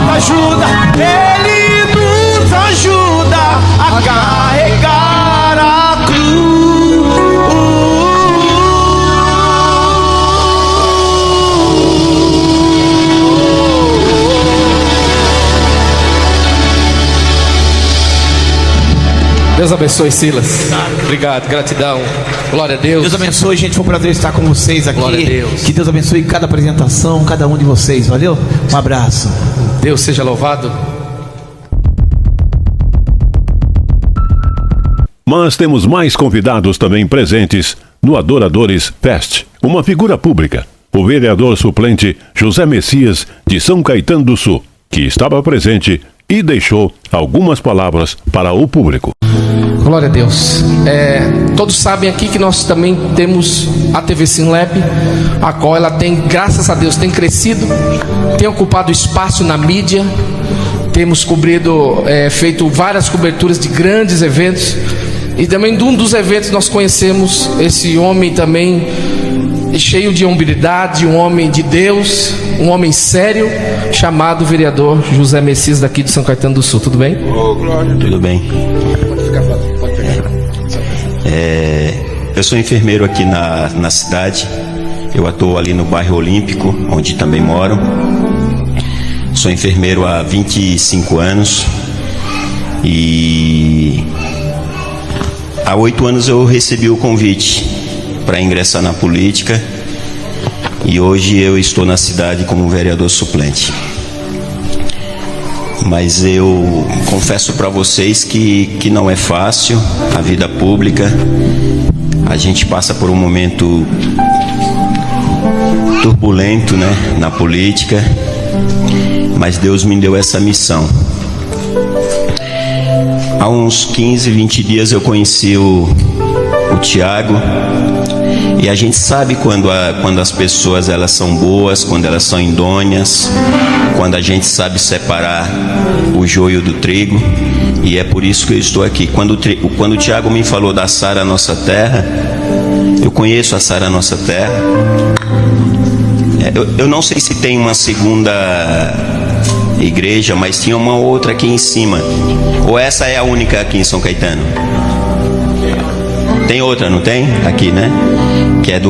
ajuda a carregar a cruz. Deus abençoe, Silas. Obrigado, gratidão. Glória a Deus. Deus abençoe, gente. Foi um prazer estar com vocês aqui. Glória a Deus. Que Deus abençoe cada apresentação, cada um de vocês. Valeu? Um abraço. Deus seja louvado. Mas temos mais convidados também presentes no Adoradores Fest. Uma figura pública, o vereador suplente José Messias, de São Caetano do Sul, que estava presente e deixou algumas palavras para o público. Glória a Deus. Todos sabem aqui que nós também temos a TV Sinlab, a qual ela tem, graças a Deus, tem crescido, tem ocupado espaço na mídia. Temos feito várias coberturas de grandes eventos. E também de um dos eventos nós conhecemos esse homem também cheio de humildade, um homem de Deus, um homem sério, chamado vereador José Messias, daqui de São Caetano do Sul. Tudo bem? Tudo bem. Eu sou enfermeiro aqui na cidade. Eu atuo ali no bairro Olímpico, onde também moro. Sou enfermeiro há 25 anos. E há 8 anos eu recebi o convite para ingressar na política, e hoje eu estou na cidade como vereador suplente. Mas eu confesso para vocês que não é fácil a vida pública. A gente passa por um momento turbulento, né, na política, mas Deus me deu essa missão. Há uns 15, 20 dias eu conheci o Tiago, e a gente sabe quando as pessoas elas são boas, quando elas são idôneas, quando a gente sabe separar o joio do trigo, e é por isso que eu estou aqui. Quando o Tiago me falou da Sara Nossa Terra, eu conheço a Sara Nossa Terra. Eu não sei se tem uma segunda igreja, mas tinha uma outra aqui em cima. Ou essa é a única aqui em São Caetano? Tem outra, não tem? Aqui, né? Que é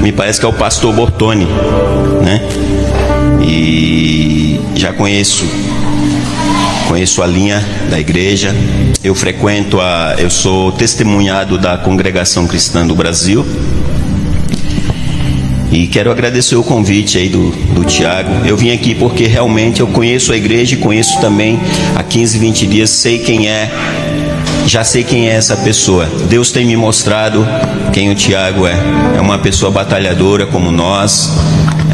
me parece que é o pastor Bortoni, né? E já conheço a linha da igreja. Eu sou testemunhado da Congregação Cristã do Brasil. E quero agradecer o convite aí do Tiago. Eu vim aqui porque realmente eu conheço a igreja e conheço também há 15, 20 dias, já sei quem é essa pessoa. Deus tem me mostrado quem o Tiago é. É uma pessoa batalhadora como nós,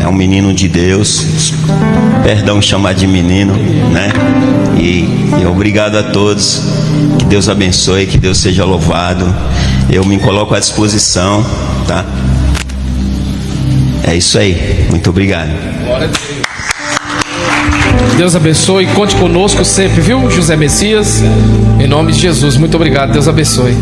é um menino de Deus, perdão chamar de menino, né? E obrigado a todos, que Deus abençoe, que Deus seja louvado. Eu me coloco à disposição, tá? É isso aí, muito obrigado. Deus abençoe, conte conosco sempre, viu, José Messias? Em nome de Jesus, muito obrigado, Deus abençoe.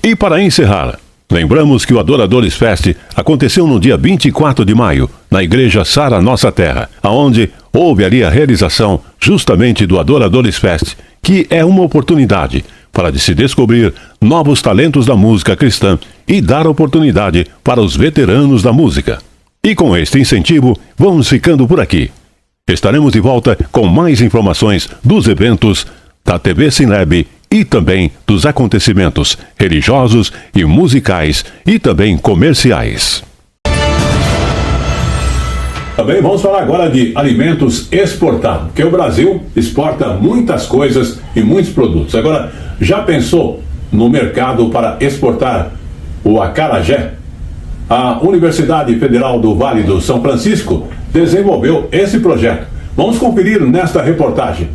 E para encerrar, lembramos que o Adoradores Fest aconteceu no dia 24 de maio, na Igreja Sara Nossa Terra, onde houve ali a realização justamente do Adoradores Fest, que é uma oportunidade para se descobrir novos talentos da música cristã e dar oportunidade para os veteranos da música. E com este incentivo, vamos ficando por aqui. Estaremos de volta com mais informações dos eventos da TV Sinlab e também dos acontecimentos religiosos e musicais e também comerciais. Também vamos falar agora de alimentos exportados, porque o Brasil exporta muitas coisas e muitos produtos. Agora, já pensou no mercado para exportar o acarajé? A Universidade Federal do Vale do São Francisco desenvolveu esse projeto. Vamos conferir nesta reportagem.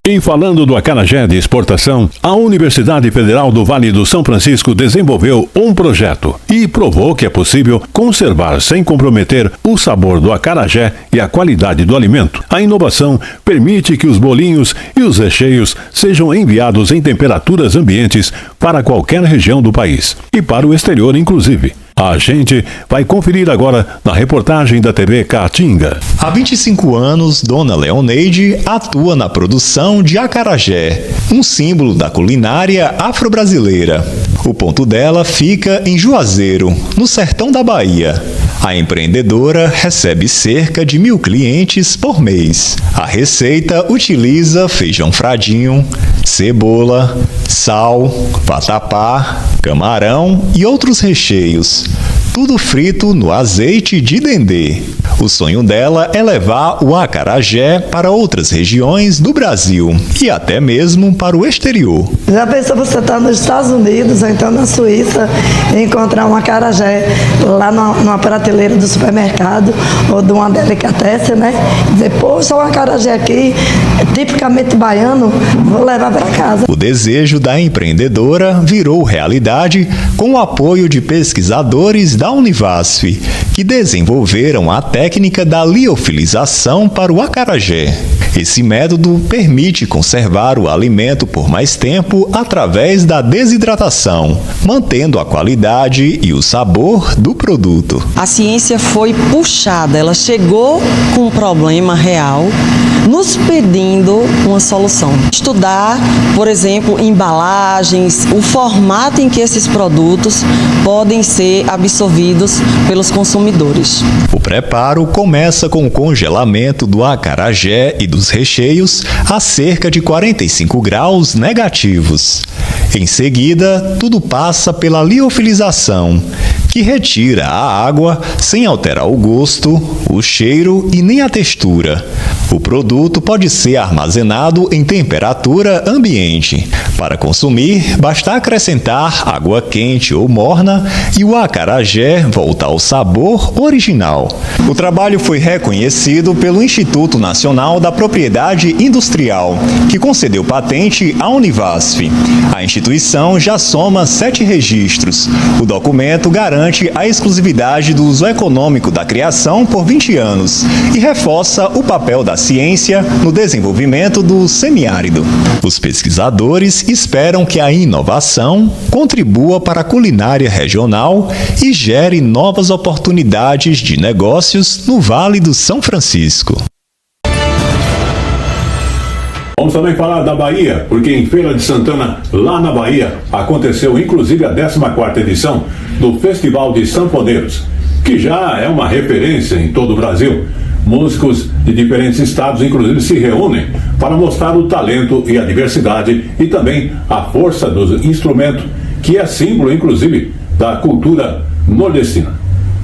E falando do acarajé de exportação, a Universidade Federal do Vale do São Francisco desenvolveu um projeto e provou que é possível conservar sem comprometer o sabor do acarajé e a qualidade do alimento. A inovação permite que os bolinhos e os recheios sejam enviados em temperaturas ambientes para qualquer região do país e para o exterior inclusive. A gente vai conferir agora na reportagem da TV Caatinga. Há 25 anos, Dona Leoneide atua na produção de acarajé, um símbolo da culinária afro-brasileira. O ponto dela fica em Juazeiro, no sertão da Bahia. A empreendedora recebe cerca de 1.000 clientes por mês. A receita utiliza feijão fradinho, cebola, sal, vatapá, camarão e outros recheios. Tudo frito no azeite de dendê. O sonho dela é levar o acarajé para outras regiões do Brasil e até mesmo para o exterior. Já pensou você estar nos Estados Unidos ou então na Suíça e encontrar um acarajé lá numa prateleira do supermercado ou de uma delicatessen, né? Dizer, poxa, um acarajé aqui, tipicamente baiano, vou levar para casa. O desejo da empreendedora virou realidade com o apoio de pesquisadores da Univasf, que desenvolveram a técnica da liofilização para o acarajé. Esse método permite conservar o alimento por mais tempo através da desidratação, mantendo a qualidade e o sabor do produto. A ciência foi puxada, ela chegou com um problema real, nos pedindo uma solução. Estudar, por exemplo, embalagens, o formato em que esses produtos podem ser absorvidos pelos consumidores. O preparo começa com o congelamento do acarajé e dos recheios a cerca de 45 graus negativos. Em seguida, tudo passa pela liofilização, que retira a água sem alterar o gosto, o cheiro e nem a textura. O produto pode ser armazenado em temperatura ambiente. Para consumir, basta acrescentar água quente ou morna e o acarajé volta ao sabor original. O trabalho foi reconhecido pelo Instituto Nacional da Propriedade Industrial, que concedeu patente à Univasf. A instituição já soma 7 registros. O documento garante a exclusividade do uso econômico da criação por 20 anos e reforça o papel da ciência no desenvolvimento do semiárido. Os pesquisadores esperam que a inovação contribua para a culinária regional e gere novas oportunidades de negócios no Vale do São Francisco. Vamos também falar da Bahia, porque em Feira de Santana, lá na Bahia, aconteceu inclusive a 14ª edição do Festival de Sanfoneiros, que já é uma referência em todo o Brasil. Músicos de diferentes estados, inclusive, se reúnem para mostrar o talento e a diversidade e também a força do instrumento, que é símbolo, inclusive, da cultura nordestina.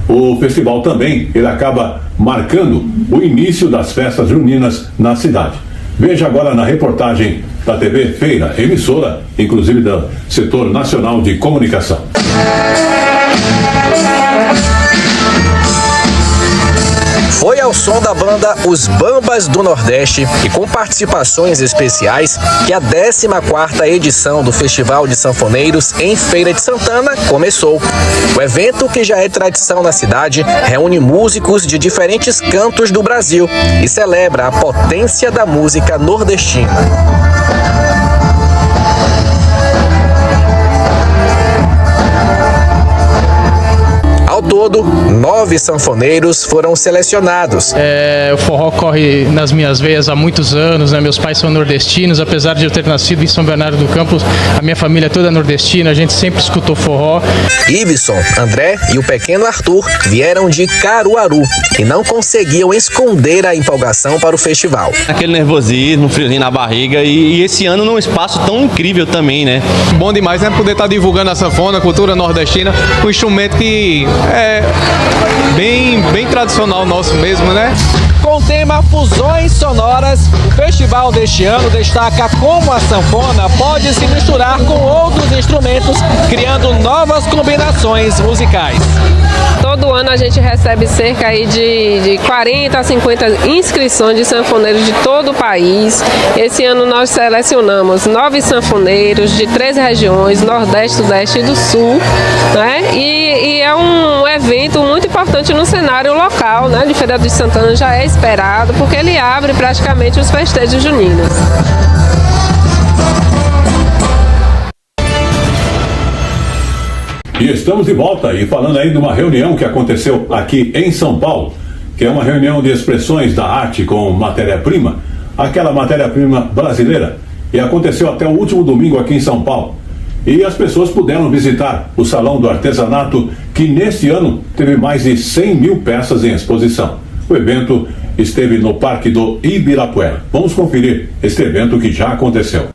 O festival também, ele acaba marcando o início das festas juninas na cidade. Veja agora na reportagem da TV Feira, emissora, inclusive do setor nacional de comunicação. Foi ao som da banda Os Bambas do Nordeste e com participações especiais que a 14ª edição do Festival de Sanfoneiros em Feira de Santana começou. O evento, que já é tradição na cidade, reúne músicos de diferentes cantos do Brasil e celebra a potência da música nordestina. Ao todo, 9 sanfoneiros foram selecionados. O forró corre nas minhas veias há muitos anos, né? Meus pais são nordestinos, apesar de eu ter nascido em São Bernardo do Campo, a minha família é toda nordestina, a gente sempre escutou forró. Iveson, André e o pequeno Arthur vieram de Caruaru e não conseguiam esconder a empolgação para o festival. Aquele nervosismo, friozinho na barriga e esse ano num espaço tão incrível também, né? Bom demais, né? Poder estar divulgando a sanfona, a cultura nordestina, um instrumento que é bem tradicional nosso mesmo, né? Com o tema Fusões Sonoras, o festival deste ano destaca como a sanfona pode se misturar com outros instrumentos, criando novas combinações musicais. Estou todo ano a gente recebe cerca aí de 40 a 50 inscrições de sanfoneiros de todo o país. Esse ano nós selecionamos 9 sanfoneiros de 3 regiões, Nordeste, Sudeste e do Sul, né? E é um evento muito importante no cenário local, né? De Feira de Santana já é esperado, porque ele abre praticamente os festejos juninos. E estamos de volta e falando aí de uma reunião que aconteceu aqui em São Paulo, que é uma reunião de expressões da arte com matéria-prima, aquela matéria-prima brasileira, e aconteceu até o último domingo aqui em São Paulo. E as pessoas puderam visitar o Salão do Artesanato, que neste ano teve mais de 100 mil peças em exposição. O evento esteve no Parque do Ibirapuera. Vamos conferir este evento que já aconteceu.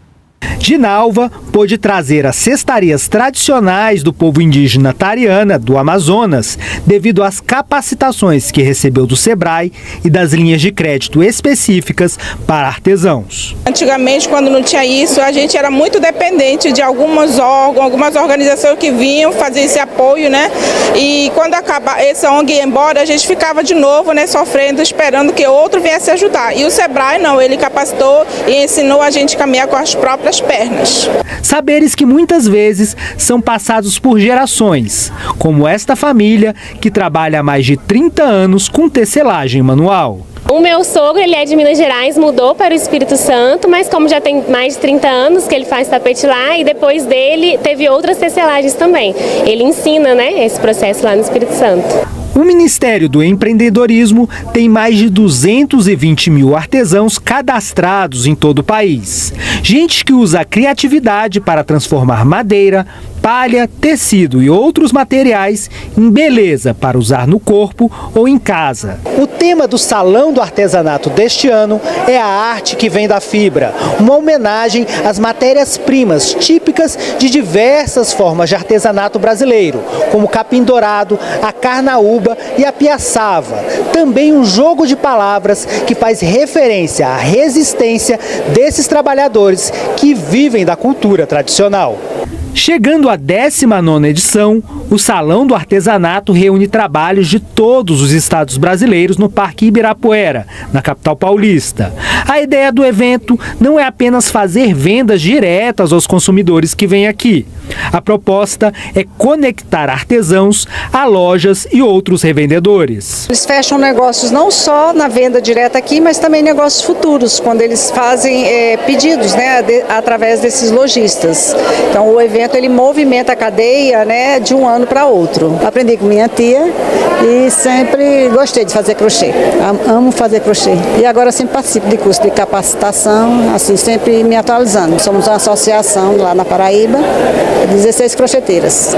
Dinalva pôde trazer as cestarias tradicionais do povo indígena Tariana do Amazonas devido às capacitações que recebeu do Sebrae e das linhas de crédito específicas para artesãos. Antigamente, quando não tinha isso, a gente era muito dependente de algumas organizações que vinham fazer esse apoio, né? E quando acaba esse ONG ia embora, a gente ficava de novo, né, sofrendo, esperando que outro viesse ajudar. E o Sebrae não, ele capacitou e ensinou a gente a caminhar com as próprias pernas. Saberes que muitas vezes são passados por gerações, como esta família que trabalha há mais de 30 anos com tecelagem manual. O meu sogro, ele é de Minas Gerais, mudou para o Espírito Santo, mas como já tem mais de 30 anos que ele faz tapete lá, e depois dele teve outras tecelagens também. Ele ensina, né, esse processo lá no Espírito Santo. O Ministério do Empreendedorismo tem mais de 220 mil artesãos cadastrados em todo o país. Gente que usa a criatividade para transformar madeira, palha, tecido e outros materiais em beleza para usar no corpo ou em casa. O tema do Salão do Artesanato deste ano é a arte que vem da fibra, uma homenagem às matérias-primas típicas de diversas formas de artesanato brasileiro, como o capim dourado, a carnaúba e a piaçava. Também um jogo de palavras que faz referência à resistência desses trabalhadores que vivem da cultura tradicional. Chegando à 19ª edição, o Salão do Artesanato reúne trabalhos de todos os estados brasileiros no Parque Ibirapuera, na capital paulista. A ideia do evento não é apenas fazer vendas diretas aos consumidores que vêm aqui. A proposta é conectar artesãos a lojas e outros revendedores. Eles fecham negócios não só na venda direta aqui, mas também negócios futuros, quando eles fazem pedidos, né, através desses lojistas. Então o evento ele movimenta a cadeia, né, de um ano para outro. Aprendi com minha tia e sempre gostei de fazer crochê. Amo fazer crochê. E agora sempre participo de curso de capacitação, assim, sempre me atualizando. Somos uma associação lá na Paraíba, 16 crocheteiras.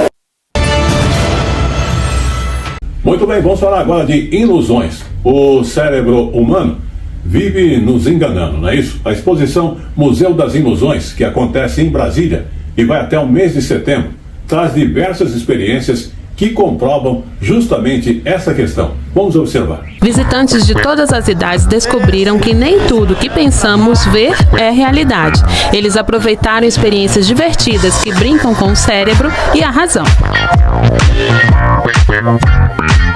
Muito bem, vamos falar agora de ilusões. O cérebro humano vive nos enganando, não é isso? A exposição Museu das Ilusões, que acontece em Brasília e vai até o mês de setembro, traz diversas experiências que comprovam justamente essa questão. Vamos observar. Visitantes de todas as idades descobriram que nem tudo que pensamos ver é realidade. Eles aproveitaram experiências divertidas que brincam com o cérebro e a razão.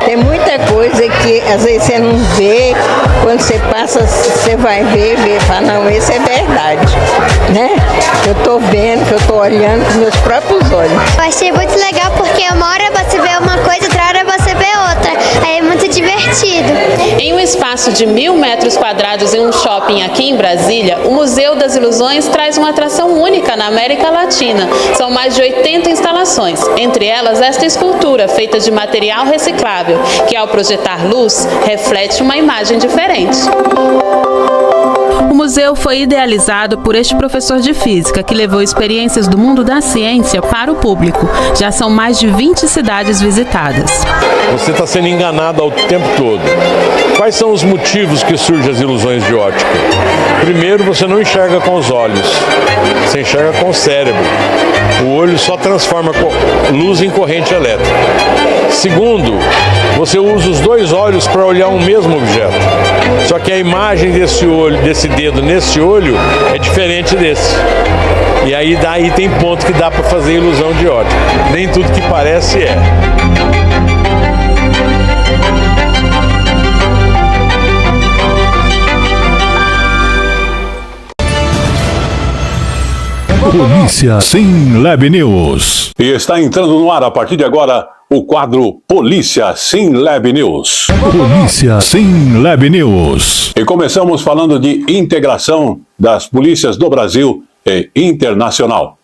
Tem muita coisa que às vezes você não vê, quando você passa, você vai ver, fala, não, isso é verdade, né? Eu tô vendo, que eu tô olhando com meus próprios olhos. Eu achei muito legal porque uma hora você vê uma coisa, outra hora você vê outra. Aí é muito divertido. Em um espaço de 1.000 metros quadrados em um shopping aqui em Brasília, o Museu das Ilusões traz uma atração única na América Latina. São mais de 80 instalações, entre elas esta escultura feita de material reciclável, que ao projetar luz, reflete uma imagem diferente. O museu foi idealizado por este professor de física que levou experiências do mundo da ciência para o público. Já são mais de 20 cidades visitadas. Você está sendo enganado ao tempo todo. Quais são os motivos que surgem as ilusões de ótica? Primeiro, você não enxerga com os olhos, você enxerga com o cérebro. O olho só transforma luz em corrente elétrica. Segundo, você usa os dois olhos para olhar um mesmo objeto. Só que a imagem desse dedo nesse olho é diferente desse. E aí daí tem ponto que dá para fazer ilusão de ótica. Nem tudo que parece é. Polícia SimLab News. E está entrando no ar a partir de agora o quadro Polícia SimLab News. Polícia SimLab News. E começamos falando de integração das polícias do Brasil e internacional.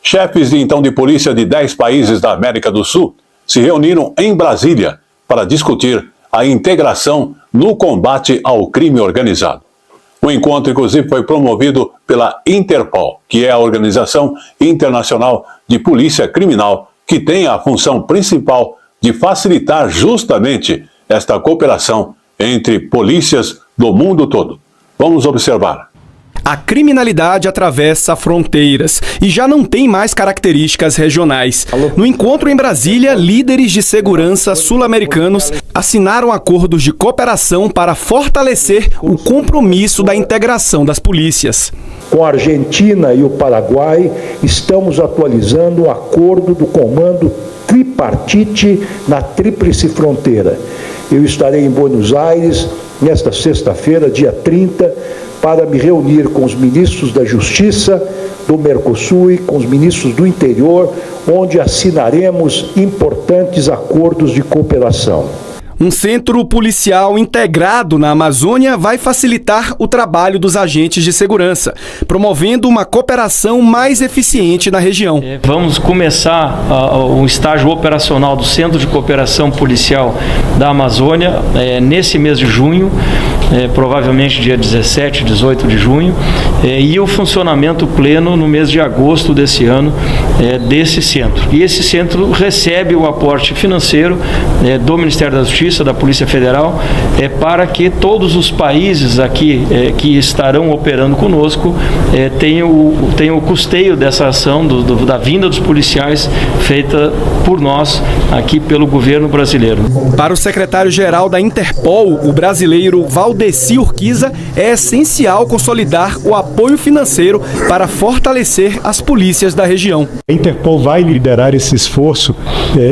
Chefes de polícia de 10 países da América do Sul se reuniram em Brasília para discutir a integração no combate ao crime organizado. O encontro, inclusive, foi promovido pela Interpol, que é a Organização Internacional de Polícia Criminal, que tem a função principal de facilitar justamente esta cooperação entre polícias do mundo todo. Vamos observar. A criminalidade atravessa fronteiras e já não tem mais características regionais. No encontro em Brasília, líderes de segurança sul-americanos assinaram acordos de cooperação para fortalecer o compromisso da integração das polícias. Com a Argentina e o Paraguai, estamos atualizando o acordo do comando tripartite na Tríplice Fronteira. Eu estarei em Buenos Aires nesta sexta-feira, dia 30, para me reunir com os ministros da Justiça do Mercosul e com os ministros do Interior, onde assinaremos importantes acordos de cooperação. Um centro policial integrado na Amazônia vai facilitar o trabalho dos agentes de segurança, promovendo uma cooperação mais eficiente na região. Vamos começar o estágio operacional do Centro de Cooperação Policial da Amazônia nesse mês de junho, provavelmente dia 17, 18 de junho, e o funcionamento pleno no mês de agosto desse ano desse centro. E esse centro recebe o aporte financeiro do Ministério da Justiça, da Polícia Federal, para que todos os países aqui que estarão operando conosco tenham o custeio dessa ação, da vinda dos policiais feita por nós aqui pelo governo brasileiro. Para o secretário-geral da Interpol, o brasileiro Valdeci Urquiza, é essencial consolidar o apoio financeiro para fortalecer as polícias da região. A Interpol vai liderar esse esforço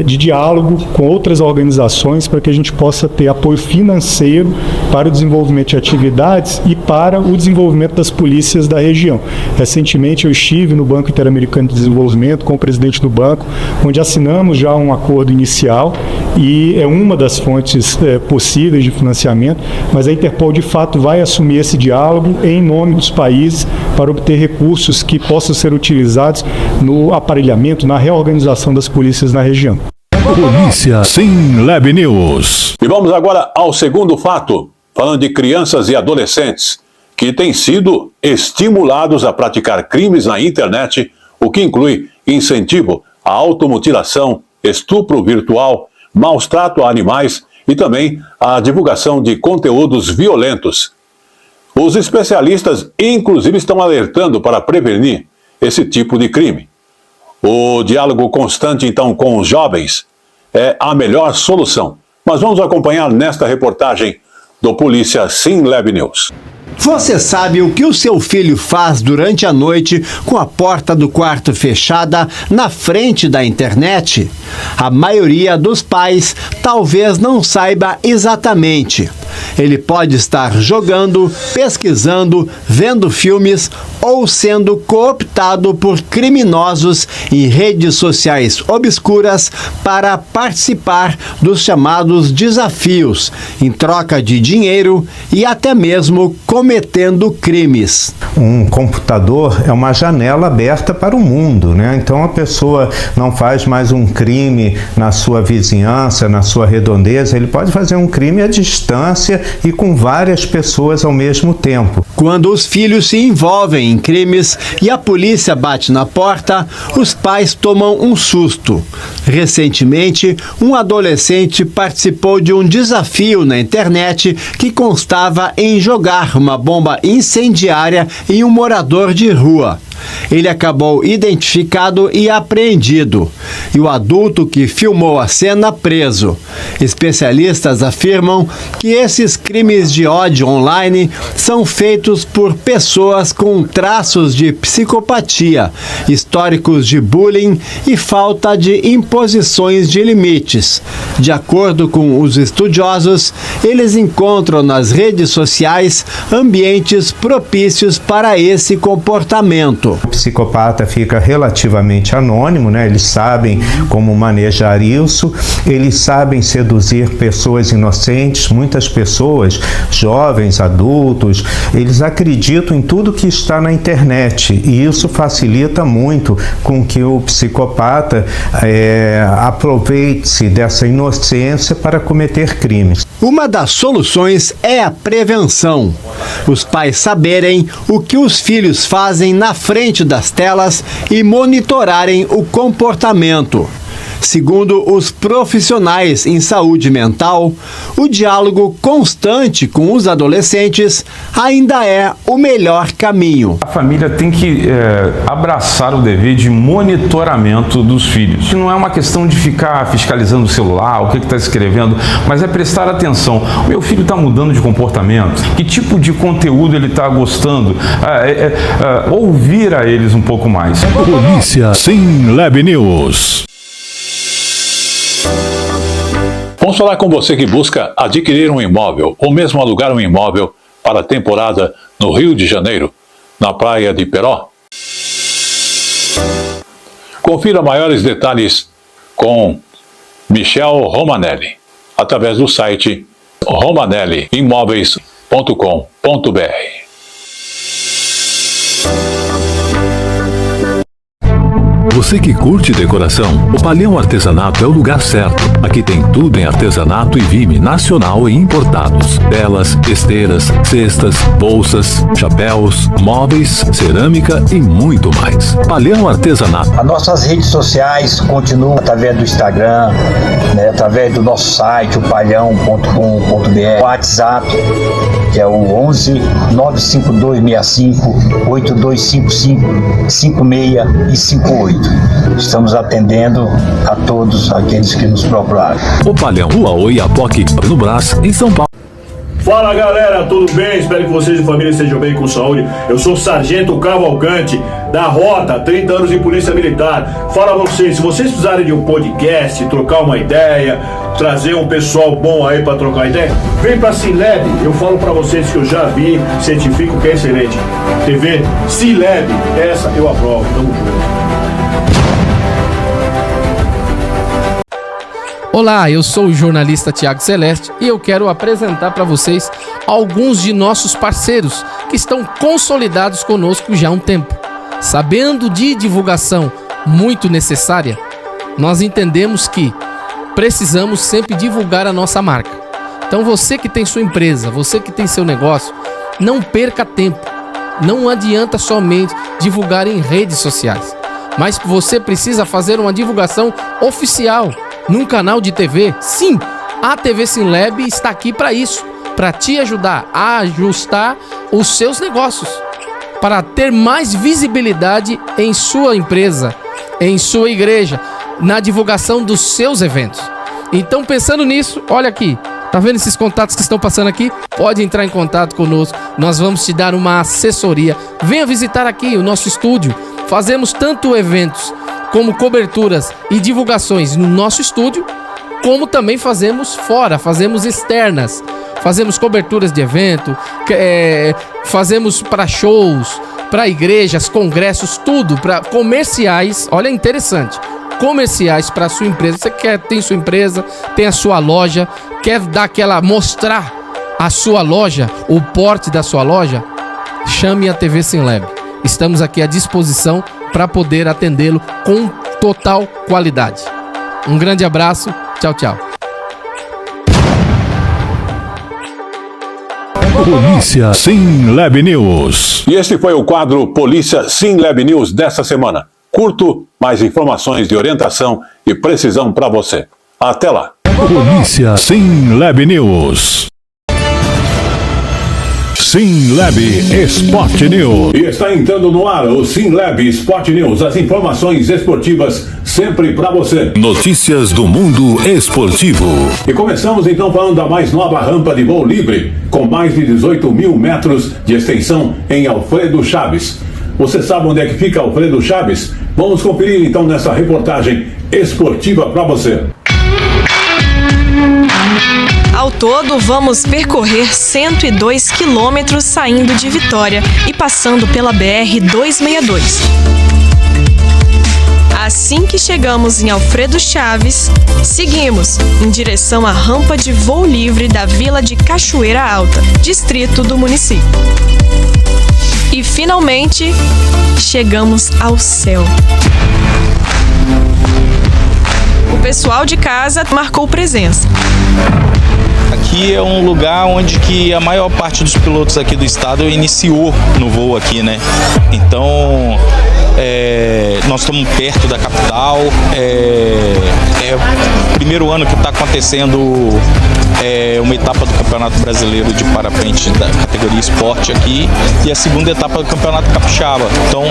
de diálogo com outras organizações para que a gente possa ter apoio financeiro para o desenvolvimento de atividades e para o desenvolvimento das polícias da região. Recentemente eu estive no Banco Interamericano de Desenvolvimento com o presidente do banco, onde assinamos já um acordo inicial e é uma das fontes possíveis de financiamento, mas a Interpol de fato vai assumir esse diálogo em nome dos países para obter recursos que possam ser utilizados no aparelhamento, na reorganização das polícias na região. Polícia SimLab News. E vamos agora ao segundo fato, falando de crianças e adolescentes que têm sido estimulados a praticar crimes na internet, o que inclui incentivo à automutilação, estupro virtual, maus-trato a animais e também a divulgação de conteúdos violentos. Os especialistas, inclusive, estão alertando para prevenir esse tipo de crime. O diálogo constante, então, com os jovens é a melhor solução. Mas vamos acompanhar nesta reportagem do Polícia SimLab News. Você sabe o que o seu filho faz durante a noite com a porta do quarto fechada na frente da internet? A maioria dos pais talvez não saiba exatamente. Ele pode estar jogando, pesquisando, vendo filmes ou sendo cooptado por criminosos em redes sociais obscuras para participar dos chamados desafios, em troca de dinheiro e até mesmo cometendo crimes. Um computador é uma janela aberta para o mundo, né? Então a pessoa não faz mais um crime na sua vizinhança, na sua redondeza, ele pode fazer um crime à distância e com várias pessoas ao mesmo tempo. Quando os filhos se envolvem em crimes e a polícia bate na porta, os pais tomam um susto. Recentemente, um adolescente participou de um desafio na internet que constava em jogar uma bomba incendiária em um morador de rua. Ele acabou identificado e apreendido, e o adulto que filmou a cena preso. Especialistas afirmam que esses crimes de ódio online são feitos por pessoas com traços de psicopatia, históricos de bullying e falta de imposições de limites. De acordo com os estudiosos, eles encontram nas redes sociais ambientes propícios para esse comportamento. comportamento. O psicopata fica relativamente anônimo, né? Eles sabem como manejar isso, eles sabem seduzir pessoas inocentes, muitas pessoas, jovens, adultos, eles acreditam em tudo que está na internet e isso facilita muito com que o psicopata aproveite-se dessa inocência para cometer crimes. Uma das soluções é a prevenção. Os pais saberem o que os filhos fazem na frente das telas e monitorarem o comportamento. Segundo os profissionais em saúde mental, o diálogo constante com os adolescentes ainda é o melhor caminho. A família tem que abraçar o dever de monitoramento dos filhos. Não é uma questão de ficar fiscalizando o celular, o que está escrevendo, mas é prestar atenção. O meu filho está mudando de comportamento? Que tipo de conteúdo ele está gostando? Ouvir a eles um pouco mais. Polícia Sim Lab News. Vamos falar com você que busca adquirir um imóvel ou mesmo alugar um imóvel para a temporada no Rio de Janeiro, na praia de Peró. Confira maiores detalhes com Michel Romanelli, através do site romanelliimóveis.com.br. Você que curte decoração, o Palhão Artesanato é o lugar certo. Aqui tem tudo em artesanato e vime nacional e importados. Telas, esteiras, cestas, bolsas, chapéus, móveis, cerâmica e muito mais. Palhão Artesanato. As nossas redes sociais continuam através do Instagram, através do nosso site, o palhão.com.br, o WhatsApp, que é o 11 95265 8255 56 e 58. Estamos atendendo a todos aqueles que nos procuraram. O Palhão, Rua Oiapoque, no Brás, em São Paulo. Fala galera, tudo bem? Espero que vocês e família estejam bem com saúde. Eu sou o Sargento Cavalcante, da Rota, 30 anos de Polícia Militar. Fala vocês, se vocês precisarem de um podcast, trocar uma ideia, trazer um pessoal bom aí pra trocar ideia, vem pra Sinlab. Eu falo pra vocês que eu já vi, certifico que é excelente. TV Sinlab, essa eu aprovo. Tamo junto. Olá, eu sou o jornalista Tiago Celeste e eu quero apresentar para vocês alguns de nossos parceiros que estão consolidados conosco já há um tempo. Sabendo de divulgação muito necessária, nós entendemos que precisamos sempre divulgar a nossa marca. Então você que tem sua empresa, você que tem seu negócio, não perca tempo. Não adianta somente divulgar em redes sociais, mas você precisa fazer uma divulgação oficial num canal de TV. Sim, a TV Sinlab está aqui para isso, para te ajudar a ajustar os seus negócios, para ter mais visibilidade em sua empresa, em sua igreja, na divulgação dos seus eventos. Então, pensando nisso, olha aqui, tá vendo esses contatos que estão passando aqui? Pode entrar em contato conosco, nós vamos te dar uma assessoria. Venha visitar aqui o nosso estúdio. Fazemos tanto eventos como coberturas e divulgações no nosso estúdio, como também fazemos fora, fazemos externas, fazemos coberturas de evento, fazemos para shows, para igrejas, congressos, tudo, para comerciais. Olha, interessante, comerciais para sua empresa. Você tem sua empresa, tem a sua loja, quer dar mostrar a sua loja, o porte da sua loja? Chame a TV Sinlab. Estamos aqui à disposição para poder atendê-lo com total qualidade. Um grande abraço, tchau, tchau. Polícia Sim Lab News. E este foi o quadro Polícia Sim Lab News desta semana. Curto, mais informações de orientação e precisão para você. Até lá. Polícia Sim Lab News. Sim Lab Sport News. E está entrando no ar o Sim Lab Sport News. As informações esportivas sempre para você. Notícias do mundo esportivo. E começamos então falando da mais nova rampa de voo livre, com mais de 18 mil metros de extensão em Alfredo Chaves. Você sabe onde é que fica Alfredo Chaves? Vamos conferir então nessa reportagem esportiva para você. Ao todo, vamos percorrer 102 quilômetros saindo de Vitória e passando pela BR-262. Assim que chegamos em Alfredo Chaves, seguimos em direção à rampa de voo livre da Vila de Cachoeira Alta, distrito do município. E finalmente, chegamos ao céu. O pessoal de casa marcou presença. Aqui é um lugar onde que a maior parte dos pilotos aqui do estado iniciou no voo aqui, né? Então, nós estamos perto da capital, é o primeiro ano que está acontecendo uma etapa do Campeonato Brasileiro de Parapente da categoria esporte aqui e a segunda etapa do Campeonato Capixaba. Então,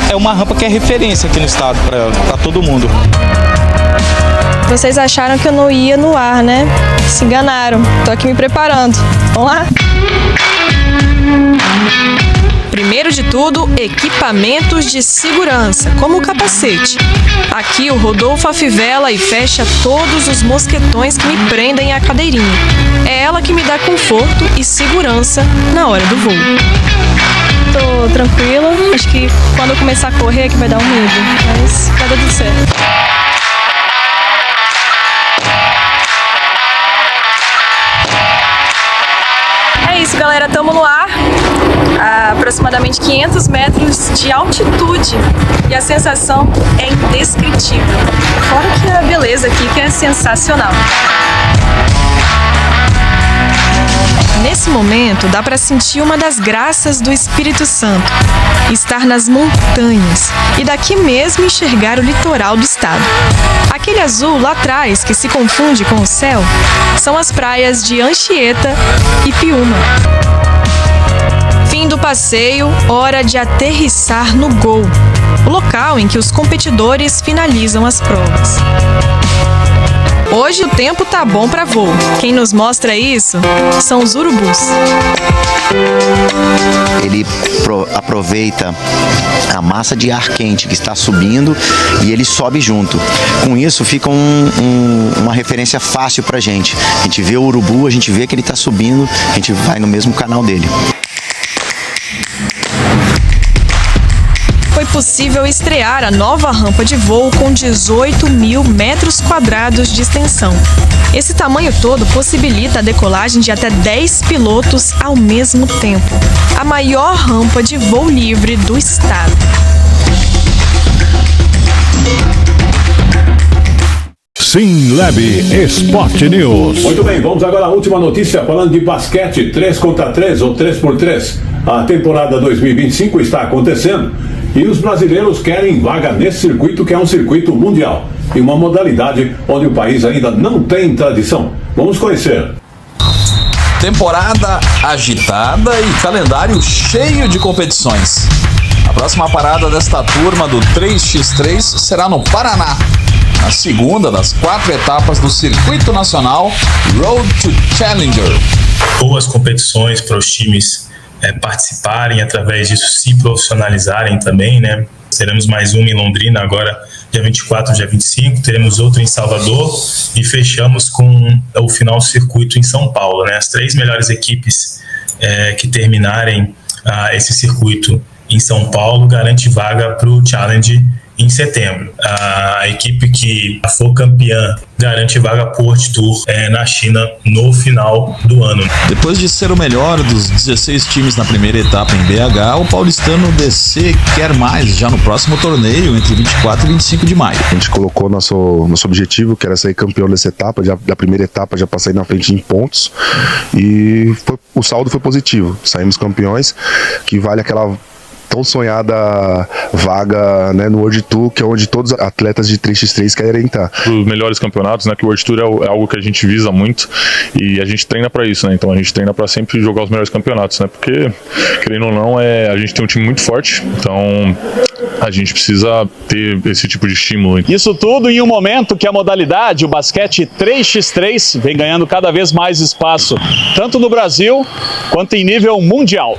é uma rampa que é referência aqui no estado para todo mundo. Vocês acharam que eu não ia no ar, né? Se enganaram. Tô aqui me preparando. Vamos lá? Primeiro de tudo, equipamentos de segurança, como o capacete. Aqui o Rodolfo afivela e fecha todos os mosquetões que me prendem à cadeirinha. É ela que me dá conforto e segurança na hora do voo. Tô tranquila. Acho que quando eu começar a correr é que vai dar um medo, mas vai dar tudo certo. É isso, galera, estamos no ar, a aproximadamente 500 metros de altitude e a sensação é indescritível. Fora que a beleza aqui que é sensacional. Nesse momento, dá para sentir uma das graças do Espírito Santo, estar nas montanhas e daqui mesmo enxergar o litoral do estado. Aquele azul lá atrás, que se confunde com o céu, são as praias de Anchieta e Piúma. Fim do passeio, hora de aterrissar no Gol, o local em que os competidores finalizam as provas. Hoje o tempo tá bom para voo. Quem nos mostra isso são os urubus. Ele aproveita a massa de ar quente que está subindo e ele sobe junto. Com isso fica uma referência fácil pra gente. A gente vê o urubu, a gente vê que ele está subindo, a gente vai no mesmo canal dele. Foi possível estrear a nova rampa de voo com 18 mil metros quadrados de extensão. Esse tamanho todo possibilita a decolagem de até 10 pilotos ao mesmo tempo. A maior rampa de voo livre do estado. SimLab Sport News. Muito bem, vamos agora à última notícia falando de basquete 3 contra 3 ou 3x3. A temporada 2025 está acontecendo e os brasileiros querem vaga nesse circuito que é um circuito mundial e uma modalidade onde o país ainda não tem tradição. Vamos conhecer. Temporada agitada e calendário cheio de competições. A próxima parada desta turma do 3x3 será no Paraná, a segunda das 4 etapas do Circuito Nacional Road to Challenger. Boas competições para os times participarem, através disso se profissionalizarem também, né? Teremos mais uma em Londrina agora, dia 24, dia 25, teremos outra em Salvador e fechamos com o final do circuito em São Paulo, né? As 3 melhores equipes que terminarem esse circuito em São Paulo garante vaga para o Challenge em setembro. A equipe que for campeã garante vaga para o World Tour na China no final do ano. Depois de ser o melhor dos 16 times na primeira etapa em BH, o paulistano DC quer mais já no próximo torneio entre 24 e 25 de maio. A gente colocou nosso objetivo, que era sair campeão dessa etapa, da primeira etapa já para sair na frente em pontos, e o saldo foi positivo. Saímos campeões, que vale aquela tão sonhada vaga, né, no World Tour, que é onde todos os atletas de 3x3 querem estar. Os melhores campeonatos, né, que o World Tour é algo que a gente visa muito e a gente treina para isso, né, então a gente treina para sempre jogar os melhores campeonatos, né, porque, querendo ou não, a gente tem um time muito forte, então a gente precisa ter esse tipo de estímulo. Isso tudo em um momento que a modalidade, o basquete 3x3, vem ganhando cada vez mais espaço, tanto no Brasil quanto em nível mundial.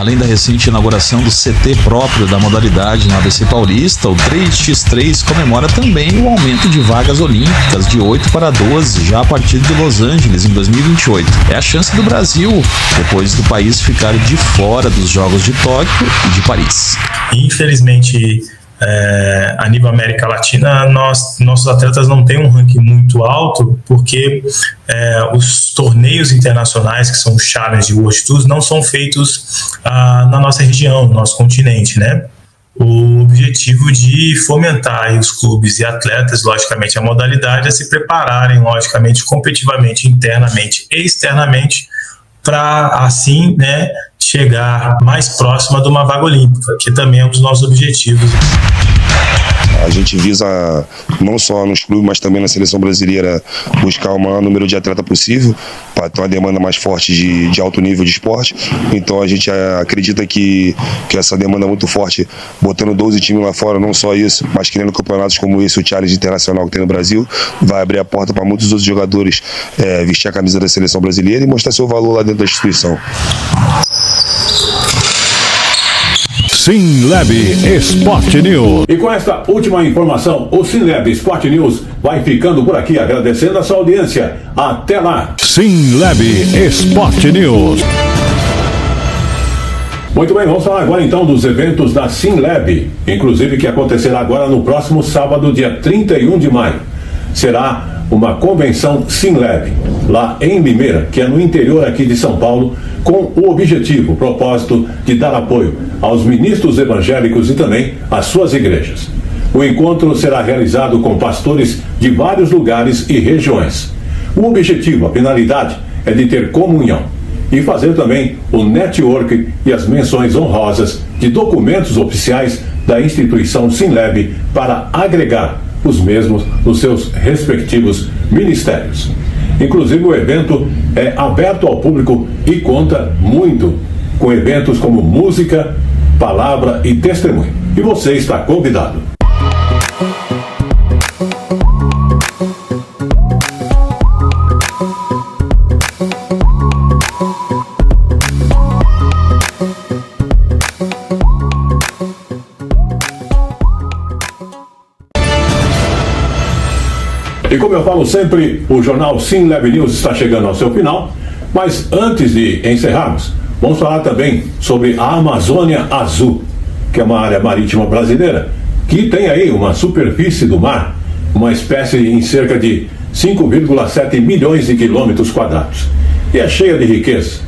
Além da recente inauguração do CT próprio da modalidade no ABC Paulista, o 3x3 comemora também o aumento de vagas olímpicas de 8 para 12, já a partir de Los Angeles em 2028. É a chance do Brasil, depois do país ficar de fora dos Jogos de Tóquio e de Paris. Infelizmente, a nível América Latina, nossos atletas não têm um ranking muito alto, porque os torneios internacionais, que são os Challenge e World Tours, não são feitos na nossa região, no nosso continente, né? O objetivo de fomentar aí os clubes e atletas, logicamente, a modalidade é se prepararem, logicamente, competitivamente, internamente e externamente, para assim, né, chegar mais próxima de uma vaga olímpica, que também é um dos nossos objetivos. A gente visa, não só nos clubes, mas também na seleção brasileira, buscar o maior número de atleta possível, para ter uma demanda mais forte de alto nível de esporte. Então a gente acredita que essa demanda é muito forte, botando 12 times lá fora, não só isso, mas criando campeonatos como esse, o Challenge Internacional que tem no Brasil, vai abrir a porta para muitos outros jogadores vestir a camisa da seleção brasileira e mostrar seu valor lá dentro da instituição. SimLab Sport News. E com esta última informação, o SimLab Sport News vai ficando por aqui, agradecendo a sua audiência. Até lá. SimLab Sport News. Muito bem, vamos falar agora então dos eventos da SimLab, inclusive que acontecerá agora no próximo sábado, dia 31 de maio. Será uma convenção SimLab, lá em Limeira, que é no interior aqui de São Paulo, com o objetivo, o propósito de dar apoio aos ministros evangélicos e também às suas igrejas. O encontro será realizado com pastores de vários lugares e regiões. O objetivo, a finalidade, é de ter comunhão e fazer também o network e as menções honrosas de documentos oficiais da instituição SimLab para agregar os mesmos nos seus respectivos ministérios. Inclusive, o evento é aberto ao público e conta muito com eventos como música, palavra e testemunho. E você está convidado. E como eu falo sempre, o jornal SimLab News está chegando ao seu final, mas antes de encerrarmos, vamos falar também sobre a Amazônia Azul, que é uma área marítima brasileira, que tem aí uma superfície do mar, uma espécie em cerca de 5,7 milhões de quilômetros quadrados. E é cheia de riqueza.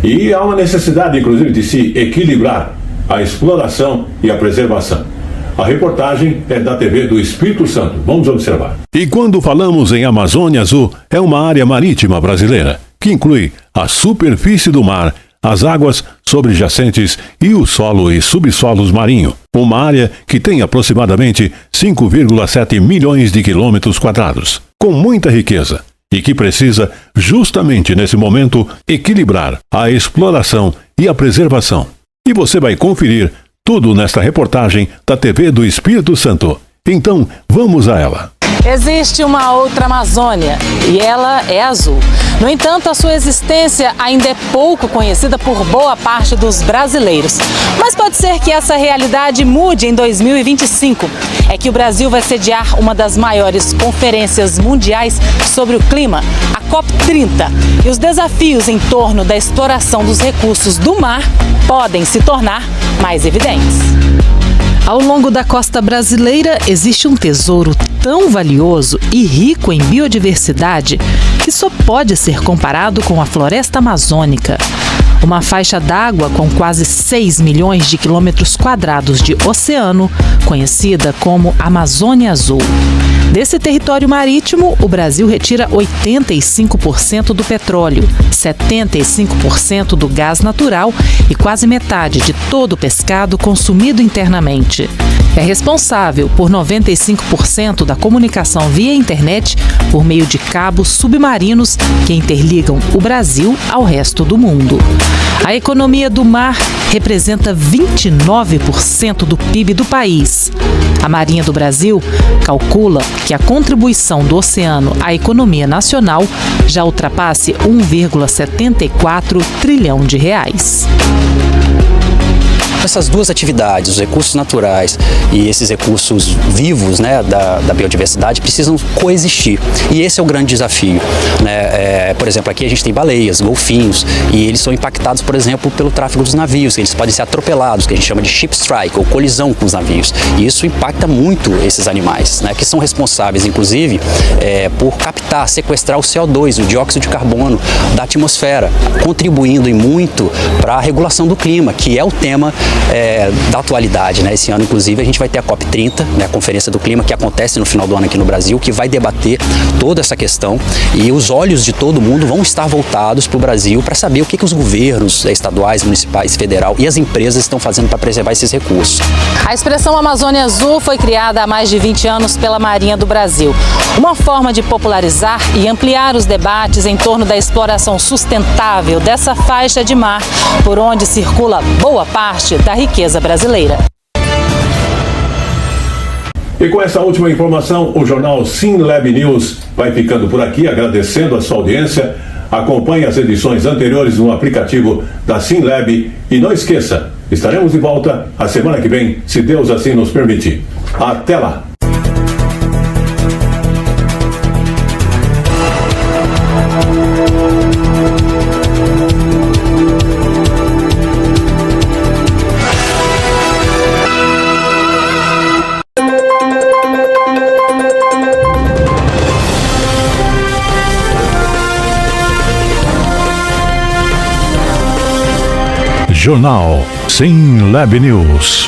E há uma necessidade, inclusive, de se equilibrar a exploração e a preservação. A reportagem é da TV do Espírito Santo. Vamos observar. E quando falamos em Amazônia Azul, é uma área marítima brasileira, que inclui a superfície do mar, as águas sobrejacentes e o solo e subsolos marinho. Uma área que tem aproximadamente 5,7 milhões de quilômetros quadrados, com muita riqueza, e que precisa, justamente nesse momento, equilibrar a exploração e a preservação. E você vai conferir tudo nesta reportagem da TV do Espírito Santo. Então, vamos a ela. Existe uma outra Amazônia e ela é azul. No entanto, a sua existência ainda é pouco conhecida por boa parte dos brasileiros. Mas pode ser que essa realidade mude em 2025. É que o Brasil vai sediar uma das maiores conferências mundiais sobre o clima, a COP30. E os desafios em torno da exploração dos recursos do mar podem se tornar mais evidentes. Ao longo da costa brasileira existe um tesouro tão valioso e rico em biodiversidade que só pode ser comparado com a floresta amazônica. Uma faixa d'água com quase 6 milhões de quilômetros quadrados de oceano, conhecida como Amazônia Azul. Desse território marítimo, o Brasil retira 85% do petróleo, 75% do gás natural e quase metade de todo o pescado consumido internamente. É responsável por 95% da comunicação via internet por meio de cabos submarinos que interligam o Brasil ao resto do mundo. A economia do mar representa 29% do PIB do país. A Marinha do Brasil calcula que a contribuição do oceano à economia nacional já ultrapasse 1,74 trilhão de reais. Essas duas atividades, os recursos naturais e esses recursos vivos, né, da biodiversidade, precisam coexistir. E esse é o grande desafio, né? Por exemplo, aqui a gente tem baleias, golfinhos, e eles são impactados, por exemplo, pelo tráfego dos navios. Eles podem ser atropelados, que a gente chama de ship strike, ou colisão com os navios. E isso impacta muito esses animais, né, que são responsáveis, inclusive, por captar, sequestrar o CO2, o dióxido de carbono da atmosfera, contribuindo e muito para a regulação do clima, que é o tema da atualidade, né? Esse ano, inclusive, a gente vai ter a COP30, né, a Conferência do Clima, que acontece no final do ano aqui no Brasil, que vai debater toda essa questão, e os olhos de todo mundo vão estar voltados para o Brasil para saber o que os governos estaduais, municipais, federal e as empresas estão fazendo para preservar esses recursos. A expressão Amazônia Azul foi criada há mais de 20 anos pela Marinha do Brasil. Uma forma de popularizar e ampliar os debates em torno da exploração sustentável dessa faixa de mar, por onde circula boa parte da riqueza brasileira. E com essa última informação, o jornal SimLab News vai ficando por aqui, agradecendo a sua audiência. Acompanhe as edições anteriores no aplicativo da SimLab e não esqueça, estaremos de volta a semana que vem, se Deus assim nos permitir. Até lá! Jornal SimLab News.